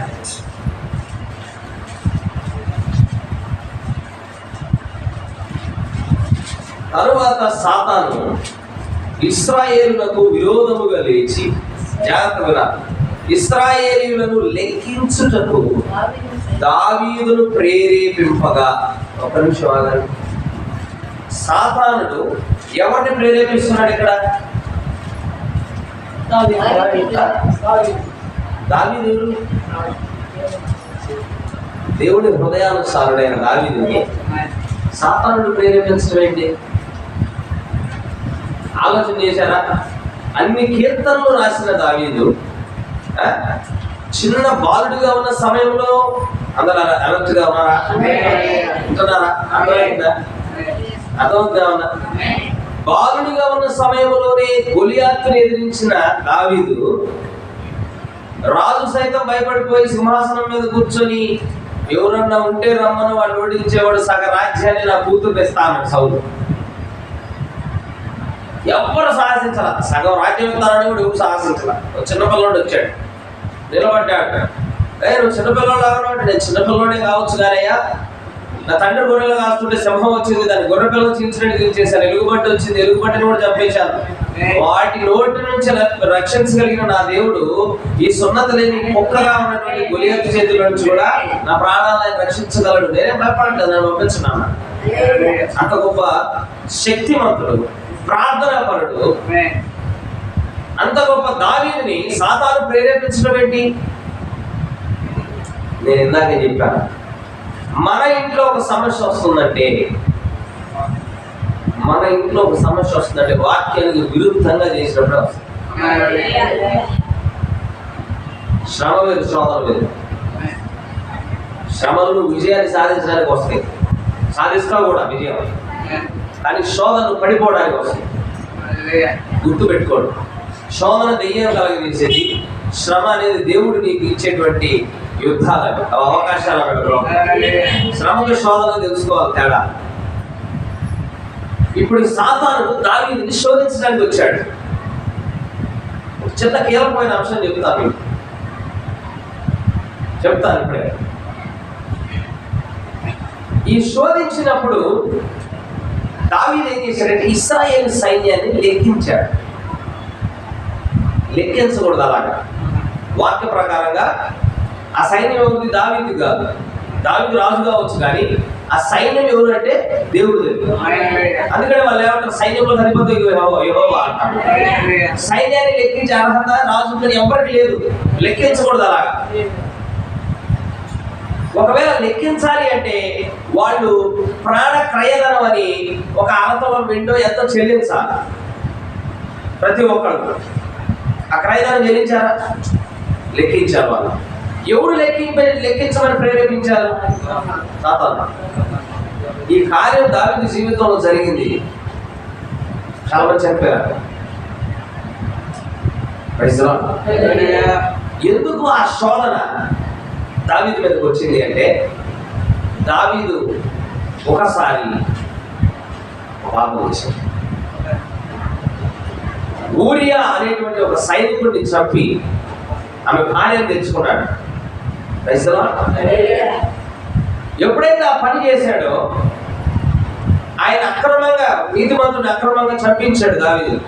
Speaker 1: తరువాత సాతాను ఇశ్రాయేలులకు విరోధముగా లేచి, జాగ్రత్తగా ఇశ్రాయేలీయులను లెక్కించుటకు దావీదును ప్రేరేపింపగా. ఒక నిమిషం ఆగండి. సాతానుడు ఎవరిని ప్రేరేపిస్తున్నాడు ఇక్కడ? దావీదు దేవుడి హృదయానుసారుడైన దావీదుని సాతానుడు ప్రేరేపించడం ఏంటి? ఆలోచన చేశారా? అన్ని కీర్తనలు రాసిన దావీదు చిన్న బాలుడిగా ఉన్న సమయంలో అందరూ అలర్ట్గా ఉన్నారా? ఉంటున్నారా? అర్థమవుతుందా? ఉన్నా బాలుడిగా ఉన్న సమయంలోనే గొలియాతుని ఎదిరించిన దావీదు రాజు సైతం భయపడిపోయి సింహాసనం మీద కూర్చొని ఎవరన్నా ఉంటే రమ్మను వాడు ఓడించేవాడు, సగ రాజ్యాన్ని నా కూతురు ఇస్తాను సౌలు. ఎవ్వరు సాహసించాల, సగం రాజ్యం ఇస్తానని కూడా ఎవరు సాహసించాల. చిన్నపిల్లడు వచ్చాడు, నిలబడ్డాడు. నువ్వు చిన్నపిల్లలు లాగా, నేను చిన్నపిల్లడే కావచ్చు కానయ్యా, నా తండ్రి గొర్రెలు కాస్తుంటే సింహం వచ్చింది, దాన్ని గొర్రె పిల్లలు చీల్చినట్టు చీల్చేశాను, ఎలుగుబట్టి వచ్చింది, ఎలుగుబట్టిని కూడా చంపేశాను. వాటి నోటి నుంచి రక్షించగలిగిన నా దేవుడు ఈ సున్నత లేని కుక్కగా ఉన్నటువంటి గొలియాతు చేతుల నుంచి కూడా నా ప్రాణాలను రక్షించగలడు. నేనే భయపడలేదు, నన్ను పంపించున్నాను. అంత గొప్ప శక్తిమంతుడు, ప్రార్థనాపరుడు, అంత గొప్ప దావీదుని సాతాను ప్రేరేపించడం ఏంటి? నేను ఇందాకే చెప్పాను, మన ఇంట్లో ఒక సమస్య వస్తుందంటే వాక్యానికి విరుద్ధంగా చేసినప్పుడు వస్తుంది. శ్రమ వేరు, శోధన వేరు. శ్రమలు విజయాన్ని సాధించడానికి వస్తాయి, సాధిస్తావు కూడా విజయం. కానీ శోధనలు పడిపోవడానికి వస్తాయి. గుర్తు పెట్టుకోండి, శోధన దెయ్యం కలిగించేది, శ్రమ అనేది దేవుడు నీకు ఇచ్చేటువంటి యుద్ధాలు, అవకాశాలు. శ్రమకు శోధన తెలుసుకోవాలి తేడా. ఇప్పుడు సాతాను దావీదుని శోధించడానికి వచ్చాడు. చిన్న కీలకమైన అంశం చెప్తాను ఇప్పుడే. ఈ శోధించినప్పుడు దావీదు ఏం చేశాడంటే ఇశ్రాయేలు సైన్యాన్ని లెక్కించాడు. లెక్కించకూడదు అలాగా. వాక్య ప్రకారంగా ఆ సైన్యం ఎవరిది? దావీదు కాదు. దావీదు రాజు కావచ్చు, కానీ ఆ సైన్యం ఎవరు అంటే దేవుడు తెలుసు. అందుకని వాళ్ళు ఏమంటారు, సైన్యంలో సరిపోతే యెహోవా అంటారు. సైన్యాన్ని లెక్కించే అర్హత రాజు ఎవరికి లేదు. లెక్కించకూడదు అలాగా. ఒకవేళ లెక్కించాలి అంటే వాళ్ళు ప్రాణ క్రయధనం అని ఒక అరతవం విండో ఎంతో చెల్లించాలి. ప్రతి ఒక్కరు ఆ క్రయధనం చెల్లించారా? లెక్కించారు. వాళ్ళు ఎవరు లెక్కించమని ప్రేరేపించారు? సాతాను. ఈ కార్యం దావీదు జీవితంలో జరిగింది. చాలా మంది చనిపోయారు. ఎందుకు ఆ శోధన దావీదు మీదకి వచ్చింది అంటే, దావీదు ఒకసారి పాపం చేశాడు. ఊరియా అనేటువంటి ఒక సైనికుడిని చంపి ఆమె భార్యను తెచ్చుకున్నాడు. ఎప్పుడైతే ఆ పని చేశాడో ఆయన అక్రమంగా, నీతిమంతుడిని అక్రమంగా చంపించాడు దావీదు.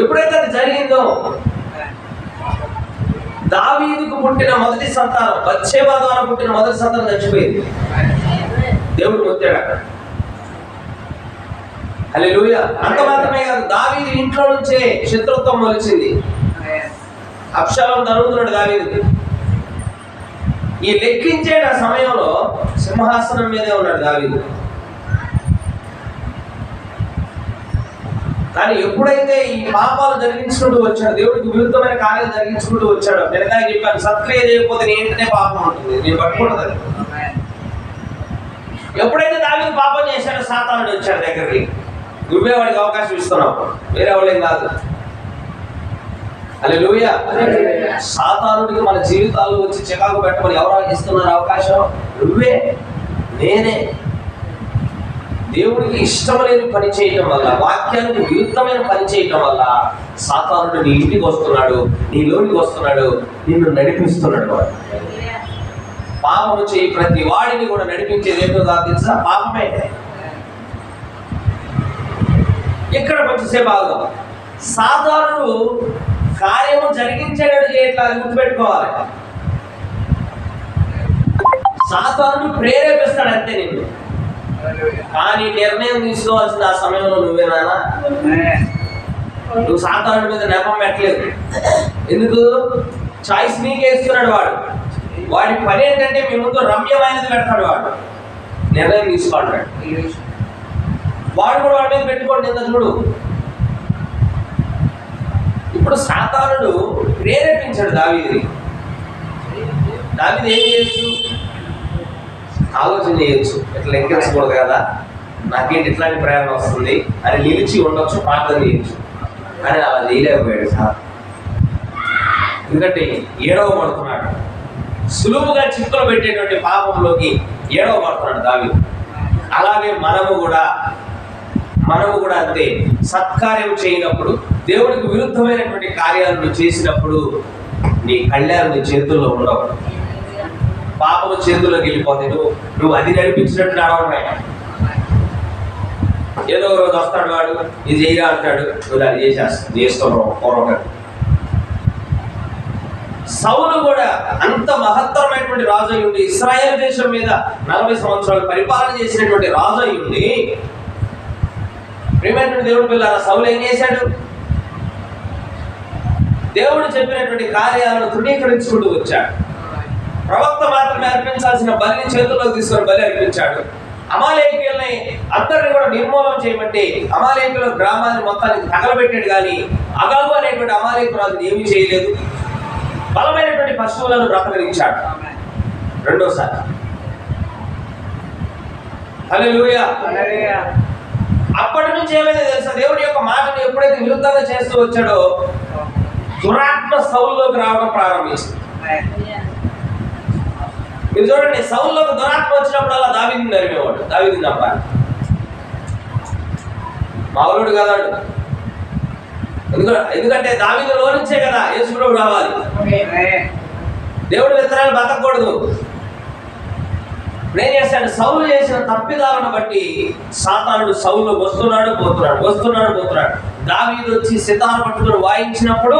Speaker 1: ఎప్పుడైతే అది జరిగిందో దావీదుకు పుట్టిన మొదటి సంతానం, బత్షెబా ద్వారా పుట్టిన మొదటి సంతానం చచ్చిపోయింది. దేవుడు మొత్తాడు అక్కడ. హల్లెలూయా. అంత మాత్రమే కాదు, దావీదు ఇంట్లో నుంచే శత్రుత్వం మొలిచింది. అబ్షాలోము తరుగుతున్నాడు దావీదు. ఈ లెక్కించే ఆ సమయంలో సింహాసనం మీదే ఉన్నాడు దావీదు. కానీ ఎప్పుడైతే ఈ పాపాలు జరిగించుకుంటూ వచ్చాడు, దేవుడికి విరుద్ధమైన కార్యాలు జరిగించుకుంటూ వచ్చాడు, నిన్నగా చెప్పాను, సత్క్రియ చేయకపోతే ఏంటనే పాపం ఉంటుంది, నేను పట్టుకుంటుంది. ఎప్పుడైతే దావీదు పాపం చేశాడో సాతానుడు వచ్చాడు దగ్గరికి. నువ్వే వాడికి అవకాశం ఇస్తున్నావు, వేరే వాళ్ళేం కాదు. హల్లెలూయా. సాతానుడికి మన జీవితాల్లో వచ్చి చికాకు పెట్టమని ఎవరు ఇస్తున్నారు అవకాశం? నువ్వే, నేనే. దేవుడికి ఇష్టం లేని పని చేయటం వల్ల, వాక్యానికి విరుద్ధమైన పని చేయటం వల్ల సాతానుడు నీ ఇంటికి వస్తున్నాడు, నీ లోనికి వస్తున్నాడు, నిన్ను నడిపిస్తున్నాడు. వాడు పాపము చేయి ప్రతి వాడిని కూడా నడిపించేది ఏంటో తెలుసా? పాపమే. ఇక్కడ కొంచెంసేపు ఆగుదాం. సాతానుడు కార్యము జరిగించేటట్టు చేయట్లా, అది గుర్తుపెట్టుకోవాలి. సాతానుడు ప్రేరేపిస్తాడు అంతే నిన్ను, కానీ నిర్ణయం తీసుకోవాల్సిన ఆ సమయంలో నువ్వేనా? నువ్వు సాతానుడి మీద నెపం పెట్టలేదు. ఎందుకు? చాయిస్ నీకే ఇస్తున్నాడు వాడు. వాడి పని ఏంటంటే మీ ముందు రమ్యమైనది పెడతాడు. వాడు నిర్ణయం తీసుకుంటాడు. వాడు కూడా వాడి మీద పెట్టుకోండి. ఎంత చూడు, ఇప్పుడు సాతానుడు ప్రేరేపించాడు దావీదుని. దావీదు ఏం చేయొచ్చు? ఆలోచన చేయొచ్చు, ఇట్లా లెక్కించకూడదు కదా, నాకేంటి ఇట్లాంటి ప్రేరణ వస్తుంది అని నిలిచి ఉండొచ్చు, ప్రార్థన చేయొచ్చు. కానీ అలా చేయలేకపోయాడు సార్. ఎందుకంటే ఏడవబడుతున్నాడు, సులువుగా చిక్కులు పెట్టేటువంటి పాపంలోకి ఏడవబడుతున్నాడు దావీదు. అలాగే మనము కూడా అంతే. సత్కార్యం చేయనప్పుడు, దేవుడికి విరుద్ధమైనటువంటి కార్యాలను చేసినప్పుడు నీ కళ్యాణం నీ చేతుల్లో ఉండవు, పాపము చేతుల్లోకి వెళ్ళిపోతాయి. నువ్వు అది నడిపించినట్టు నడవడమే. ఏదో ఒక రోజు వస్తాడు వాడు, ఇది చేయరా అంటాడు, నువ్వు అది చేస్తున్నావు పూర్వకంగా. సౌలు కూడా అంత మహత్తరమైనటువంటి రాజు అయి ఉండి, ఇశ్రాయేలు దేశం మీద 40 సంవత్సరాలు పరిపాలన చేసినటువంటి రాజు అయి ఉండి, ప్రియమైనటువంటి దేవుడి పిల్లల, సౌలు ఏం చేశాడు? దేవుడు చెప్పినటువంటి కార్యాలను తృణీకరించుకుంటూ వచ్చాడు. ప్రవక్త మాత్రమే అర్పించాల్సిన బలిని చేతుల్లోకి తీసుకొని బలి అర్పించాడు. అమాలేకీయుల్ని అందరిని కూడా నిర్మూలన చేయబట్టి అమాలేకీయుల గ్రామాన్ని మొత్తానికి తగలబెట్టాడు. కానీ అగాగు అనేటువంటి అమాలేకురాజుని ఏమీ చేయలేదు. బలమైనటువంటి పశువులను బ్రతకరించాడు రెండోసారి. హల్లెలూయా. అప్పటి నుంచి ఏమైనా తెలుసా, దేవుడి యొక్క మాటను ఎప్పుడైతే విరుద్ధంగా చేస్తూ వచ్చాడో దురాత్మ సౌలులోకి రావడం ప్రారంభించింది. మీరు చూడండి, సౌలులోకి దురాత్మ వచ్చినప్పుడు అలా దావీదుని నరిమేవాడు. దావీదుని నమ్మాలి, మావులుడు కదా. ఎందుకంటే దావీదులో నుంచే కదా యేసు ప్రభువు రావాలి. దేవుడి విత్తనాలు బతకూడదు. ఏం చేస్తాడు, సౌలు చేసిన తప్పిదాలను బట్టి సాతానుడు సౌలు వస్తున్నాడు పోతున్నాడు. దావీదు వచ్చి సితార పట్టుకుని వాయించినప్పుడు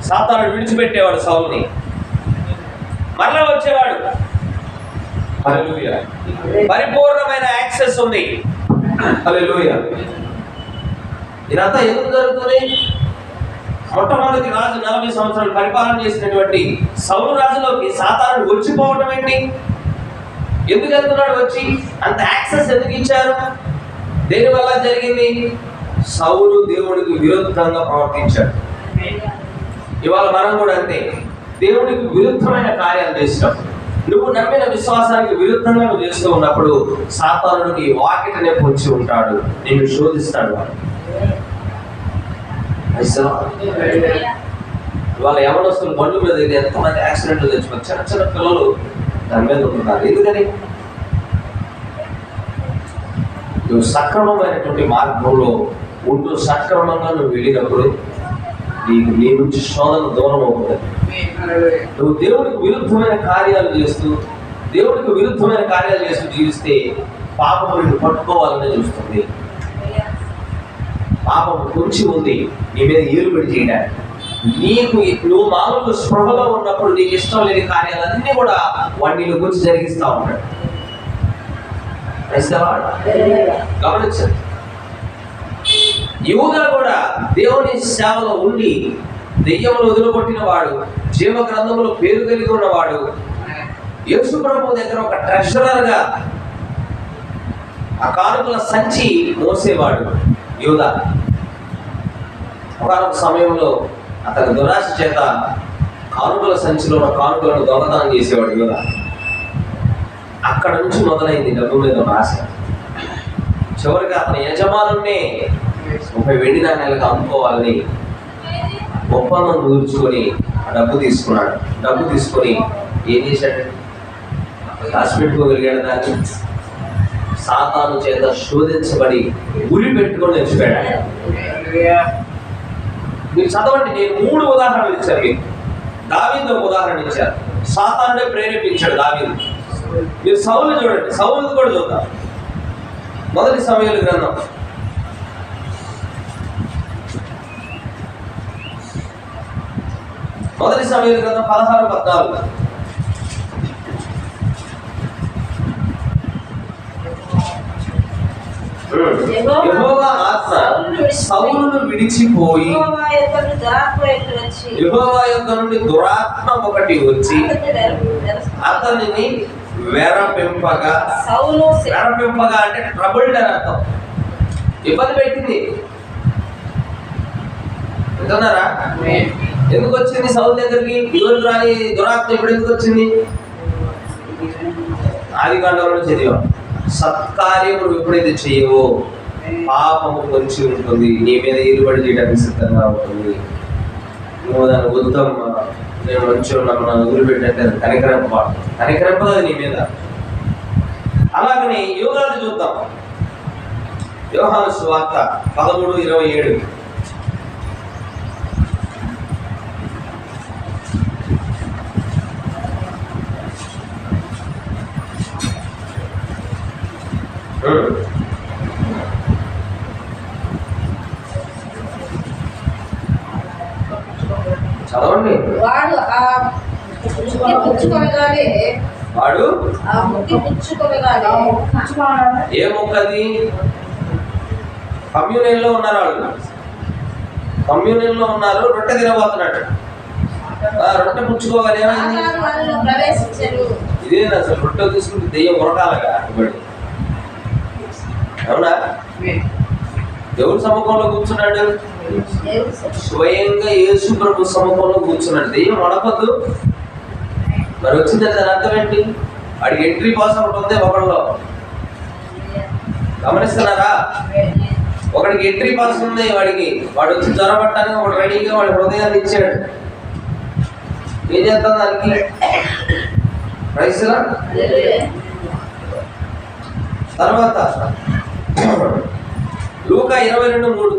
Speaker 1: సాతానుడు విడిచిపెట్టేవాడు సౌలుని, మరలా వచ్చేవాడు. హల్లెలూయా. పరిపూర్ణమైన యాక్సెస్ ఉంది. హల్లెలూయా. ఇదంతా ఎందుకు జరుగుతుంది? మొట్టమొదటి రాజు 40 సంవత్సరాలు పరిపాలన చేసినటువంటి సౌలు రాజులోకి సాతానుడు వచ్చిపోవటం ఏంటి? ఎందుకు వెళ్తున్నాడు? వచ్చి అంత యాక్సెస్ ఎందుకు ఇచ్చారు? దేనివల్ల జరిగింది? సౌలు దేవుడికి విరుద్ధంగా ప్రవర్తించాడు. ఇవాళ మనం కూడా అంతే. దేవుడికి విరుద్ధమైన కార్యాలు చేసినప్పుడు, నువ్వు నమ్మిన విశ్వాసానికి విరుద్ధంగా నువ్వు చేస్తూ ఉన్నప్పుడు సాతానుడు నీ వాకిటనే పొంచి ఉంటాడు, నిన్ను శోధిస్తాడు. ఇవాళ యవనస్తులు బండ్ల మీద ఎంతమంది యాక్సిడెంట్లు తెచ్చుకోవచ్చు. చిన్న చిన్న పిల్లలు దాని మీద ఉంటున్నారు. ఎందుకని? నువ్వు సక్రమమైనటువంటి మార్గంలో ఉంటూ సక్రమంగా నువ్వు వెళ్ళినప్పుడు నీ నుంచి శోధన దూరం అవుతుంది. నువ్వు దేవుడికి విరుద్ధమైన కార్యాలు చేస్తూ జీవిస్తే పాపము నిన్ను పట్టుకోవాలని చూస్తుంది. పాపం పొంచి ఉంది నీ మీద ఏలుబడి చేయడానికి. నువ్వు మామూలు స్పృహలో ఉన్నప్పుడు నీకు ఇష్టం లేని కార్యాలన్నీ కూడా వాడిని గురించి జరిగిస్తూ ఉంటాడు. గమనించండి, యూదా కూడా దేవుని సేవలో ఉండి దెయ్యములు వదిలికొట్టిన వాడు, జీవ గ్రంథంలో పేరు కలిగి ఉన్నవాడు, యేసు ప్రభువు దగ్గర ఒక ట్రెజరర్గా ఆ కానుకల సంచి మోసేవాడు యూదా. ఒకనొక సమయంలో అతని దురాశ చేత కానుకల సంచిలో ఉన్న కానుకలను దొంగతనం చేసేవాడు యూదా. అక్కడ నుంచి మొదలైంది డబ్బు మీద ఆశ. చివరికి అతని యజమానున్నే 30 వెండి నాణ్యాలకు అమ్ముకోవాలని ఒప్పందం కుదుర్చుకొని డబ్బు తీసుకున్నాడు. డబ్బు తీసుకొని ఏం చేశాడు? దాచిపెట్టుకోగలిగాడు. దాన్ని సాతాను చేత శోధించబడి ఉరి పెట్టుకొని తెచ్చిపోయాడు. మీరు చదవండి, నేను 3 ఉదాహరణలు ఇచ్చాను మీకు. దావీదు ఒక ఉదాహరణ ఇచ్చారు, సాతానుడే ప్రేరేపించాడు దావీదు. మీరు సౌలు చూడండి, సౌలు కూడా చూద్దాం. మొదటి సమూయేలు గ్రంథం 16-14. యెహోవా ఆత్మ సౌలును విడిచిపోయి యెహోవా యొద్ద నుండి దురాత్మ ఒకటి వచ్చి అతనిని వెరపెంపగా అంటే ట్రబుల్డ్ అని అర్థం, ఇబ్బంది పెట్టింది. వింటున్నారా? ఎందుకు వచ్చింది సౌలు దగ్గరికి? ఈరోజు రాని దురాత్మ ఇప్పుడు ఎందుకు వచ్చింది? ఆదికాండంలో చదివాం, సత్కార్యములు ఎప్పుడైతే చేయవో పాపము పొంచి ఉంటుంది, నీ మీద ఏలుబడి చేయడానికి సిద్ధంగా ఉంటుంది. నువ్వు దాన్ని వద్దమ్మా, నేను మంచిగా నన్ను వదిలిపెట్టంటే కనికరింపదు నీ మీద. అలాగని యోగాన్ని చూద్దాం. యోహాను సువార్త 13:27. చదవండి. వాడు ఏ మొక్కది? కమ్యూనియన్లో ఉన్నారు వాళ్ళు. కమ్యూనియన్ లో ఉన్నారు, రొట్టె తినబోతున్నాడు. రొట్టె పుచ్చుకోవాలి, ఏమైంది? ఇదేనా అసలు? రొట్టె తీసుకుంటే దెయ్యం ఉరకాలగా ఇవ్వండి. అవునా? దేవుడి సముఖంలో కూర్చున్నాడు, స్వయంగా యేసు ప్రభు సముఖంలో కూర్చున్నాడు. దెయ్యం వడపద్దు. మరి వచ్చిందంటే దాని అర్థం ఏంటి? వాడికి ఎంట్రీ పాస్ ఒకటి ఉంది ఒకళ్ళలో. గమనిస్తున్నారా? ఒకడికి ఎంట్రీ పాస్ ఉంది వాడికి. వాడు వచ్చి జ్వరపట్టడానికి వాడు రెడీగా వాడి హృదయాన్ని ఇచ్చాడు. ఏం చేస్తాం దానికి? ప్రైస్లా. తర్వాత లూకా 22:3.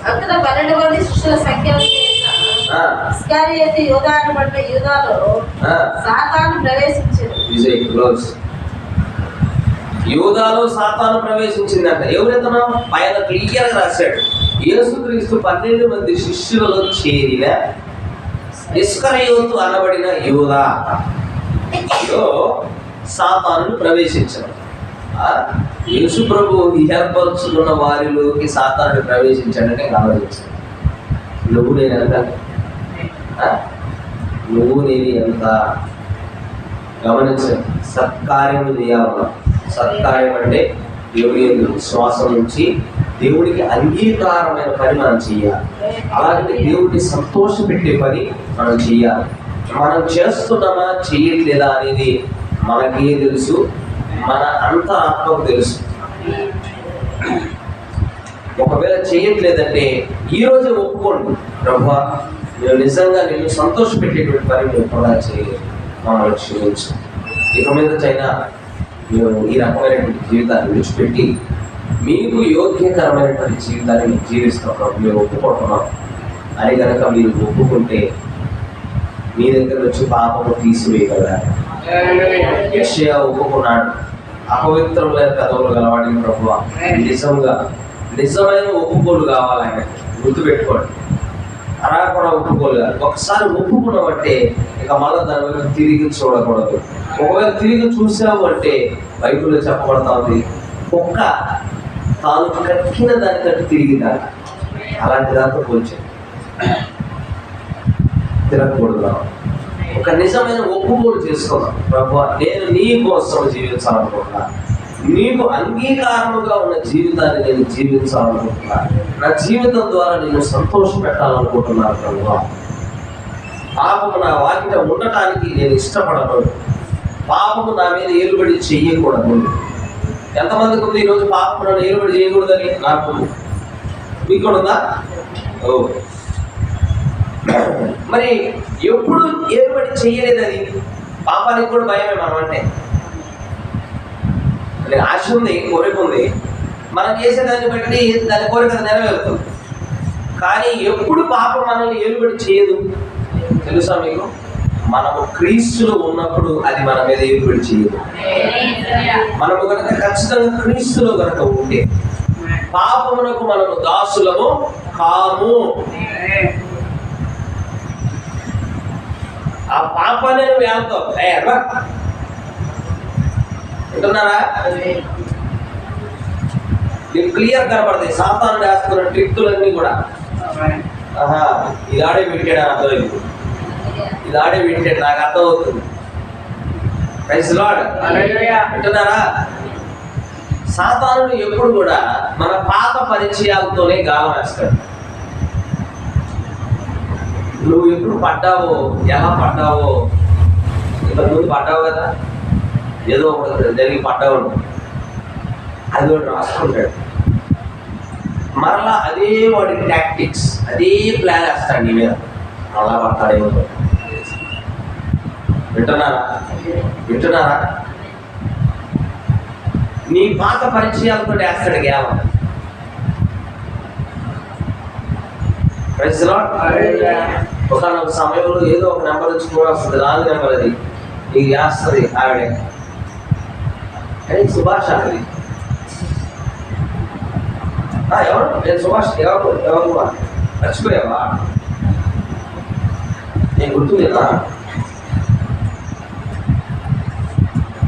Speaker 2: అక్కడ 12 మంది శిష్యుల సంఖ్య ఇస్కరియోతు యూదా అనబడ్డ యూదాలో సాతాను ప్రవేశించింది.
Speaker 1: యూదాలో సాతాను ప్రవేశించిందంట. ఎవరెతనో ఆయన క్లియర్ గా రాశాడు. యేసుక్రీస్తు 12 మంది శిష్యులలో చేరిన ఇస్కరియోతు అనబడిన యూదాలో సాతాను ప్రవేశించాడు. యేసు ప్రభు ఏర్పరుచుకున్న వారిలోకి సాతానుడు ప్రవేశించాడంటే గమనించాడు. నువ్వు నేను ఎంత, నువ్వు నేను ఎంత గమనించాడు. సత్కార్యము చేయాలన్నా. సత్కార్యం అంటే దేవుడి విశ్వాసం నుంచి దేవుడికి అంగీకారమైన పని మనం చేయాలి. అలాగే దేవుడిని సంతోషపెట్టే పని మనం చేయాలి. మనం చేస్తున్నామా చేయట్లేదా అనేది మనకే తెలుసు, మన అంతరాత్మకు తెలుసు. ఒకవేళ చేయట్లేదంటే ఈరోజే ఒప్పుకోండి, ప్రభువా నేను నిజంగా నిన్ను సంతోషపెట్టేటువంటి పని నేను కూడా చేయలేదు, మమ్మల్ని క్షమించు. ఇక మీద చైనా మేము ఈ రకమైనటువంటి జీవితాన్ని విడిచిపెట్టి మీకు యోగ్యకరమైనటువంటి జీవితాన్ని మేము జీవిస్తాం ప్రభు, మేము ఒప్పుకుంటున్నాం అని కనుక మీరు ఒప్పుకుంటే మీ దగ్గర నుంచి పాపము తీసివేయగలరు. యెషయా ఒప్పుకున్నాడు, అపవిత్రమైన పెదవులు గలవాడిని ప్రభువా. నిజంగా నిజమైన ఒప్పుకోలు కావాలి ఆయన, గుర్తుపెట్టుకోండి. అలా కూడా ఒప్పుకోలు కాదు. ఒకసారి ఒప్పుకున్నామంటే ఇక మళ్ళీ దాని వైపు తిరిగి చూడకూడదు. ఒకవేళ తిరిగి చూసాము అంటే బైబిల్లో చెప్పబడతా ఉంది, కుక్క తాను కక్కిన దానికంటే తిరిగిందా. అలాంటి దాంతో పోల్చాడు, తిరగకూడదు. ఒక నిజమైన ఒప్పుకోలు చేసుకున్నాం, ప్రభువా నేను నీ కోసం జీవించాలనుకుంటున్నా, నీకు అంగీకారముగా ఉన్న జీవితాన్ని నేను జీవించాలనుకుంటున్నా, నా జీవితం ద్వారా నేను సంతోష పెట్టాలనుకుంటున్నాను ప్రభువా. పాపము నా వాకిట ఉండటానికి నేను ఇష్టపడను, పాపము నా మీద ఏలుబడి చెయ్యకూడదు. ఎంతమందికి ఉంది ఈరోజు పాపము నన్ను ఏలుబడి చేయకూడదని? నాకు. మీకు కూడా ఉందా? ఓ, మరి ఎప్పుడు ఏలుబడి చెయ్యలేదు అది? పాపానికి కూడా భయమే మనం అంటే. ఆశ ఉంది, కోరిక ఉంది, మనం చేసేదాన్ని బట్టి దాని కోరిక నెరవేరుతుంది. కానీ ఎప్పుడు పాపం మనల్ని ఏలుబడి చేయదు తెలుసా మీకు? మనము క్రీస్తులో ఉన్నప్పుడు అది మన మీద ఏలుబడి చేయదు. మనము కనుక ఖచ్చితంగా క్రీస్తులో కనుక ఉంటే పాపమునకు మనము దాసులము కాము. ఆ పాపాన్ని వేస్తాం వింటున్నారా? నీకు క్లియర్ కనపడతాయి సాతాను వేస్తున్న ట్రిక్కులన్నీ కూడా. ఇది ఆడే పెట్టాడు అని అర్థమైంది, ఇది ఆడే పెట్టాడు నాకు అర్థమవుతుంది. Praise Lord. వింటున్నారా? సాతానుడు ఎప్పుడు కూడా మన పాత పరిచయాలతోనే గాలం వేస్తాడు. నువ్వు ఎప్పుడు పడ్డావో, ఎలా పడ్డావో, ఇంతకుముందు పడ్డావు కదా, ఏదో ఒకటి జరిగి పడ్డావు, అది ఒకటి రాసుకుంటాడు. మరలా అదే వాడి టాక్టిక్స్, అదే ప్లాన్ వేస్తాడు నీ మీద, మళ్ళా పడతాడేమో. వింటున్నారా? వింటున్నారా? నీ పాత పరిచయాలతో వేస్తాడు కేవలం. ఒకనొక సమయంలో ఏదో ఒక నెంబర్ నుంచి కూడా వస్తుంది, రాంగ్ నెంబర్, అది నీకు వేస్తుంది ఆవిడే. కానీ సుభాష్ అది ఎవరు? నేను సుభాష్. ఎవరు మర్చిపోయావా? నేను గుర్తులేదా?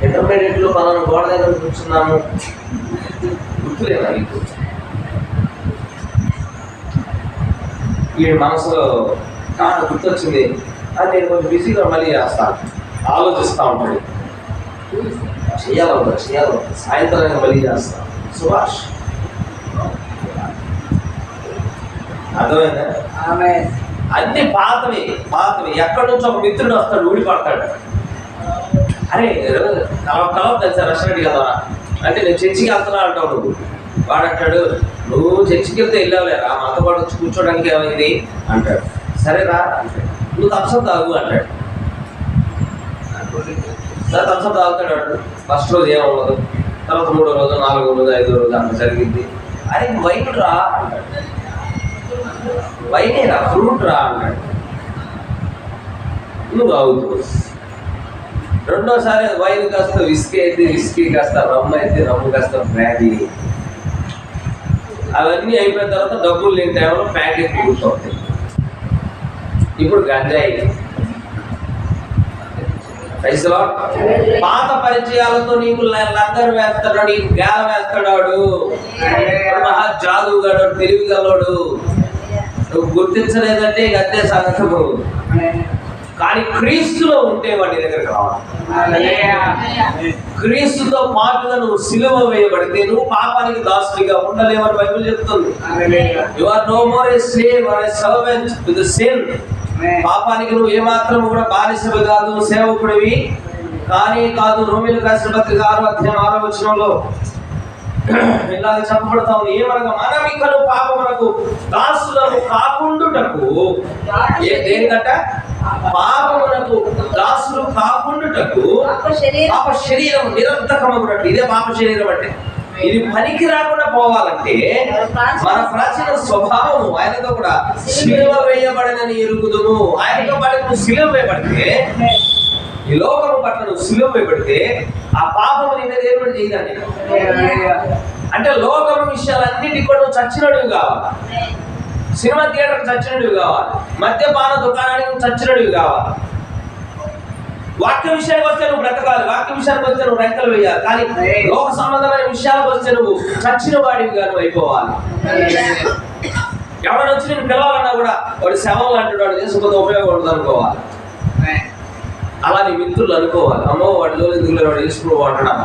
Speaker 1: ఇంటర్మీడియట్లో పలానా గోడ దగ్గర కూర్చున్నాము, గుర్తులేదా నీకు? ఈ మనసులో గుర్తొచ్చింది, అది నేను కొంచెం బిజీగా మళ్ళీ చేస్తాను, ఆలోచిస్తూ ఉంటాడు. చేయాలి సాయంత్రం మళ్ళీ చేస్తాను. సుభాష్, అర్థమైందా? అన్ని పాతవి. ఎక్కడి నుంచి ఒక మిత్రుడు వస్తాడు, ఊడిపడతాడు. అరే కలవ తెలుసా రెస్టారెంట్ కదా అంటే, నేను చర్చికి వెళ్తున్నా అంటావు నువ్వు. వాడంటాడు, నువ్వు చర్చికి వెళ్తే వెళ్ళావులేరా, మాతో పాటు వచ్చి కూర్చోడానికి ఏమైంది అంటాడు. సరేరా అంటాడు. నువ్వు థమ్సప్ తాగు అంటాడు. సరే థమ్సప్ తాగుతాడు. ఫస్ట్ రోజు ఏమవ్వదు, తర్వాత 3వ రోజు 4వ రోజు 5వ రోజు అంత జరిగింది. అరే వైన్ రా అంటాడు. వైనే రా, ఫ్రూట్ రా అన్నాడు. నువ్వు తాగుతావు. రెండోసారి వైన్ కాస్త విస్కీ అయితే విస్కీ, కాస్త రమ్ము అయితే రమ్ము, కాస్త బ్రాండీ. అవన్నీ అయిపోయిన తర్వాత డబ్బులు లేని టైంలో ప్యాకెట్ కూర్చోతాయి. ఇప్పుడు గంజాయి. పాత పరిచయాలతో నీకు లంగర్ వేస్తాడు, నీకు గేల వేస్తాడు. మహా జాదుగాడు, తెలివిగలడు. నువ్వు గుర్తించలేదంటే ఇక అదే సంగతము. కానీ క్రీస్తులో ఉంటే వాడి దగ్గరకు రావాలి. క్రీస్తుతో పాటుగా నువ్వు సిలువ వేయబడితే నువ్వు పాపానికి దాసుడిగా ఉండలేవని బైబిల్ చెప్తుంది. You are no more a slave or a servant to the sin. పాపానికి నువ్వు ఏమాత్రం కూడా బానిసవి కాదు, సేవకుడివి కానీ కాదు. రోమీయులకు రాసిన పత్రిక 6వ అధ్యాయం 6వ వచనంలో ఇలాగ చెప్పబడతా ఉంది. ఏమనగా మనమికను పాపమునకు దాసులను కాకుండుటకు, దేనికంట? పాపమునకు దాసులు కాకుండుటకు పాప శరీరం నిరర్థకమగునట్టు. ఇదే పాప శరీరం అంటే. ఇది పనికి రాకుండా పోవాలంటే మన ప్రాచీన స్వభావము ఆయనతో కూడా సిలువ వేయబడనని ఎరుగుదును. ఆయనతో పాటు నువ్వు సిలువ వేయబడితే, ఈ లోకము పట్ల నువ్వు సిలువ వేయబడితే ఆ పాపము నీ మీద ఏర్పడి చేయదండి. అంటే లోకము విషయాలన్నిటికీ కూడా నువ్వు చచ్చినడివి కావాలి. సినిమా థియేటర్కి చచ్చినడివి కావాలి. మద్యపాన దుకాణానికి నువ్వు చచ్చినడివి కావాలి. వాక్య విషయానికి వస్తే నువ్వు బ్రతకాలి. వాక్య విషయానికి వస్తే నువ్వు రెక్కలు వేయాలి. కానీ లోక సంబంధమైన విషయాలకు వస్తే నువ్వు చచ్చిన వాడివిగా నువ్వు అయిపోవాలి. ఎవరైనా వచ్చి నేను పిలవాలన్నా కూడా వాడు శవం లాంటి వాడు చేసుకుంటే ఉపయోగం ఉండదు అనుకోవాలి. అలా నీ మిత్రులు అనుకోవాలి. అమ్మో వాడిలో ఎందుకు వాడు వేసుకుని వాడడా.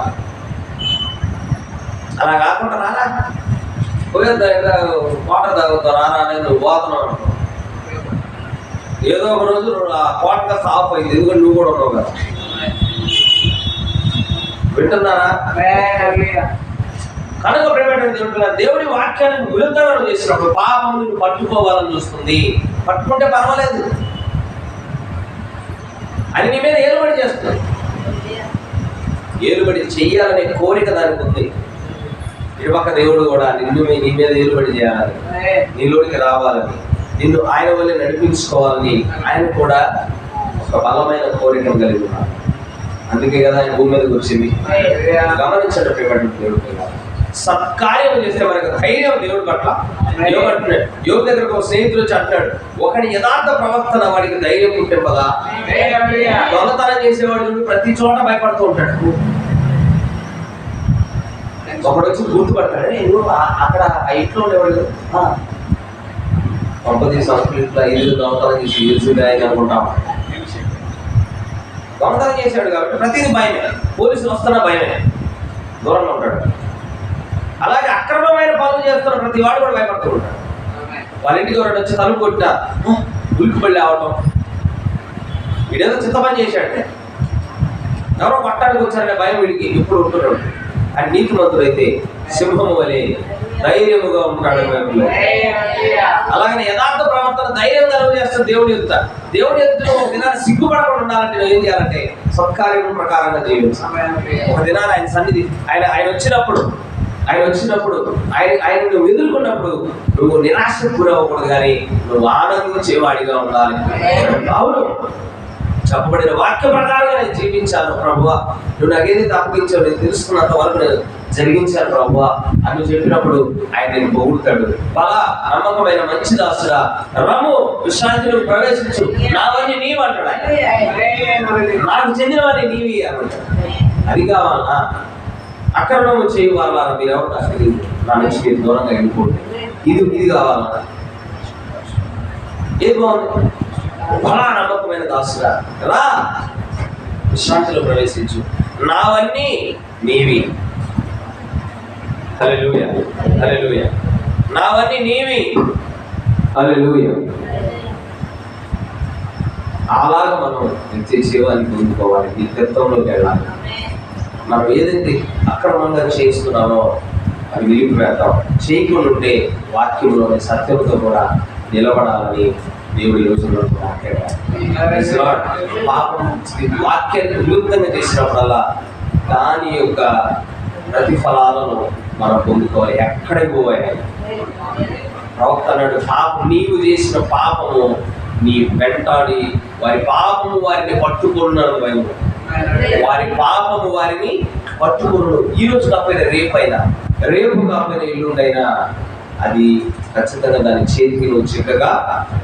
Speaker 1: అలా కాకుండా రారా వాటర్ తాగుతావు, రారా అనేది నువ్వు పోతున్నావు అనుకో. ఏదో ఒక రోజు ఆ కోట కాస్త ఆఫ్ అయింది, ఎందుకంటే నువ్వు కూడా ఉన్నావు కదా. వింటున్నారా? కనుక ప్రేమ దేవుడి వాక్యాన్ని విరుద్ధంగా చేసినప్పుడు పాపం నువ్వు పట్టుకోవాలని చూస్తుంది. పట్టుకుంటే పర్వాలేదు, అది నీ మీద ఏలుబడి చేస్తుంది. ఏలుబడి చెయ్యాలనే కోరిక దానికి ఉంది. ఇటుపక్క దేవుడు కూడా నీ మీద ఏలుబడి చేయాలని, నీలోనికి రావాలని, నిన్ను ఆయన వల్లే నడిపించుకోవాలని ఆయన కూడా ఒక బలమైన కోరికను కలిగి ఉన్నాడు. అందుకే కదా ఆయన భూమి మీదకి వచ్చింది. గమనించడం దేవుడు సత్కార్యం చేస్తే మనకు ధైర్యం దేవుడి పట్ల. యోగు దగ్గరకు ఒక స్నేహితులు వచ్చి అంటాడు, ఒకటి యథార్థ ప్రవర్తన వాడికి ధైర్యం పుట్టింపదా. దొంగతనం చేసేవాడు ప్రతి చోట భయపడుతూ ఉంటాడు. ఒకడు వచ్చి గుర్తుపడతాడు, అక్కడ ఆ ఇంట్లో ఉండేవాడు పంపది సంస్కృతిలో ఇల్లు దొంగతనం చేసి ఇల్లు అనుకుంటాం. దొంగతనం చేశాడు కాబట్టి ప్రతిదీ భయమే. పోలీసులు వస్తున్నా భయమే, దూరంగా ఉంటాడు. అలాగే అక్రమమైన పనులు చేస్తున్న ప్రతి వాడు కూడా భయపడుతూ ఉంటాడు. వాళ్ళ ఇంటికి ఎవరైనా వచ్చి తలుపు కొట్టినా ఉలిక్కిపడి అవటం, వీడేదో చిత్త పని చేశాడు, ఎవరో పట్టానికి వచ్చారనే భయం వీడికి ఇప్పుడు ఉంటున్నాడు. ఆ నీతిమంతుడు అయితే సింహము వలె ధైర్యముగా ఉంటాడు. అలాగనే యథార్థ ప్రవర్తన ధైర్యం కలుగు చేస్తుంది దేవుని ఎదుట. దేవుని ఎదుట ఒక దినాన్ని సిగ్గుపడకుండా ఉండాలంటే నువ్వు ఏం చేయాలంటే సత్కార్యం ప్రకారంగా జీవించాలి. ఒక దినాన్ని ఆయన సన్నిధి ఆయన వచ్చినప్పుడు ఆయన నువ్వు ఎదుర్కొన్నప్పుడు నువ్వు నిరాశకు గురవ్వకూడదు, కానీ నువ్వు ఆనందించేవాడిగా ఉండాలి. అవును, చెప్పబడిన వాక్య ప్రకారంగా నేను జీవించాను ప్రభువా, నువ్వు నాకేది తప్పించావు, నేను తెలుసుకున్నంత వరకు నేను జరిగించాను ప్రభువా అని చెప్పినప్పుడు ఆయన నేను పొగుడుతాడు. బాగా నమ్మకమైన మంచి దాసుడా, రమ్ము విశ్రాంతిలో ప్రవేశించు, నావన్నీ నీవు అంటాడు. నాకు చెందినవన్నీ నీవి అంటాడు. అది కావాలా? అక్రమము చేయ వాళ్ళ మీరు ఎవరు అసలు నా నుంచి మీరు దూరంగా వెళ్ళిపోండి. ఇది కావాలా? ఏ బాగుంది? బలా నమ్మకమైన దాసుగా రా, విశ్రాంతిలో ప్రవేశించు, నావన్నీ నీవి. హల్లెలూయా, హల్లెలూయా. నావన్నీ నీవి. హల్లెలూయా. అలాగా మనం నిత్య జీవాన్ని పొందుకోవాలి, నిత్యత్వంలోకి వెళ్ళాలి. మనం ఏదైతే అక్రమంగా చేస్తున్నామో అది నిలిపివేద్దాం. చేయకుండా ఉంటే వాక్యంలోని సత్యంతో కూడా నిలబడాలని దేవుడి రోజుల్లో పాపం వాక్యాన్ని విరుద్ధంగా చేసినప్పుడల్లా దాని యొక్క ప్రతిఫలాలను మనం పొందుకోవాలి. ఎక్కడికి పోవాలి? ప్రవక్త అన్నాడు, పాపం నీవు చేసిన పాపము నీ వెంటాడి వారి పాపము వారిని పట్టుకున్నాడు. వారి పాపము వారిని పట్టుకున్నాడు. ఈ రోజు కాకపోయినా రేపైనా, రేపు కాకపోయినా ఎల్లుండైనా అది ఖచ్చితంగా దాని చేతికి నువ్వు చిక్కగా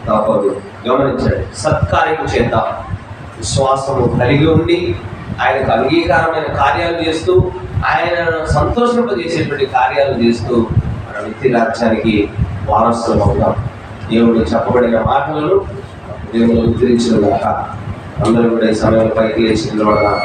Speaker 1: తప్పదు. గమనించండి, సత్కార్యం చేద్దాం. విశ్వాసము కలిగి ఉండి ఆయనకు అంగీకారమైన కార్యాలు చేస్తూ ఆయనను సంతోషింపజేసేటువంటి కార్యాలు చేస్తూ మన నిత్య రాజ్యానికి వారసులు అవుతాం. దేవుడు చెప్పబడిన మాటలను దేవుడు ఉద్ధరించిన దాకా అందరూ కూడా ఈ సమయంలో పైకి లేచి నిలబడదాం.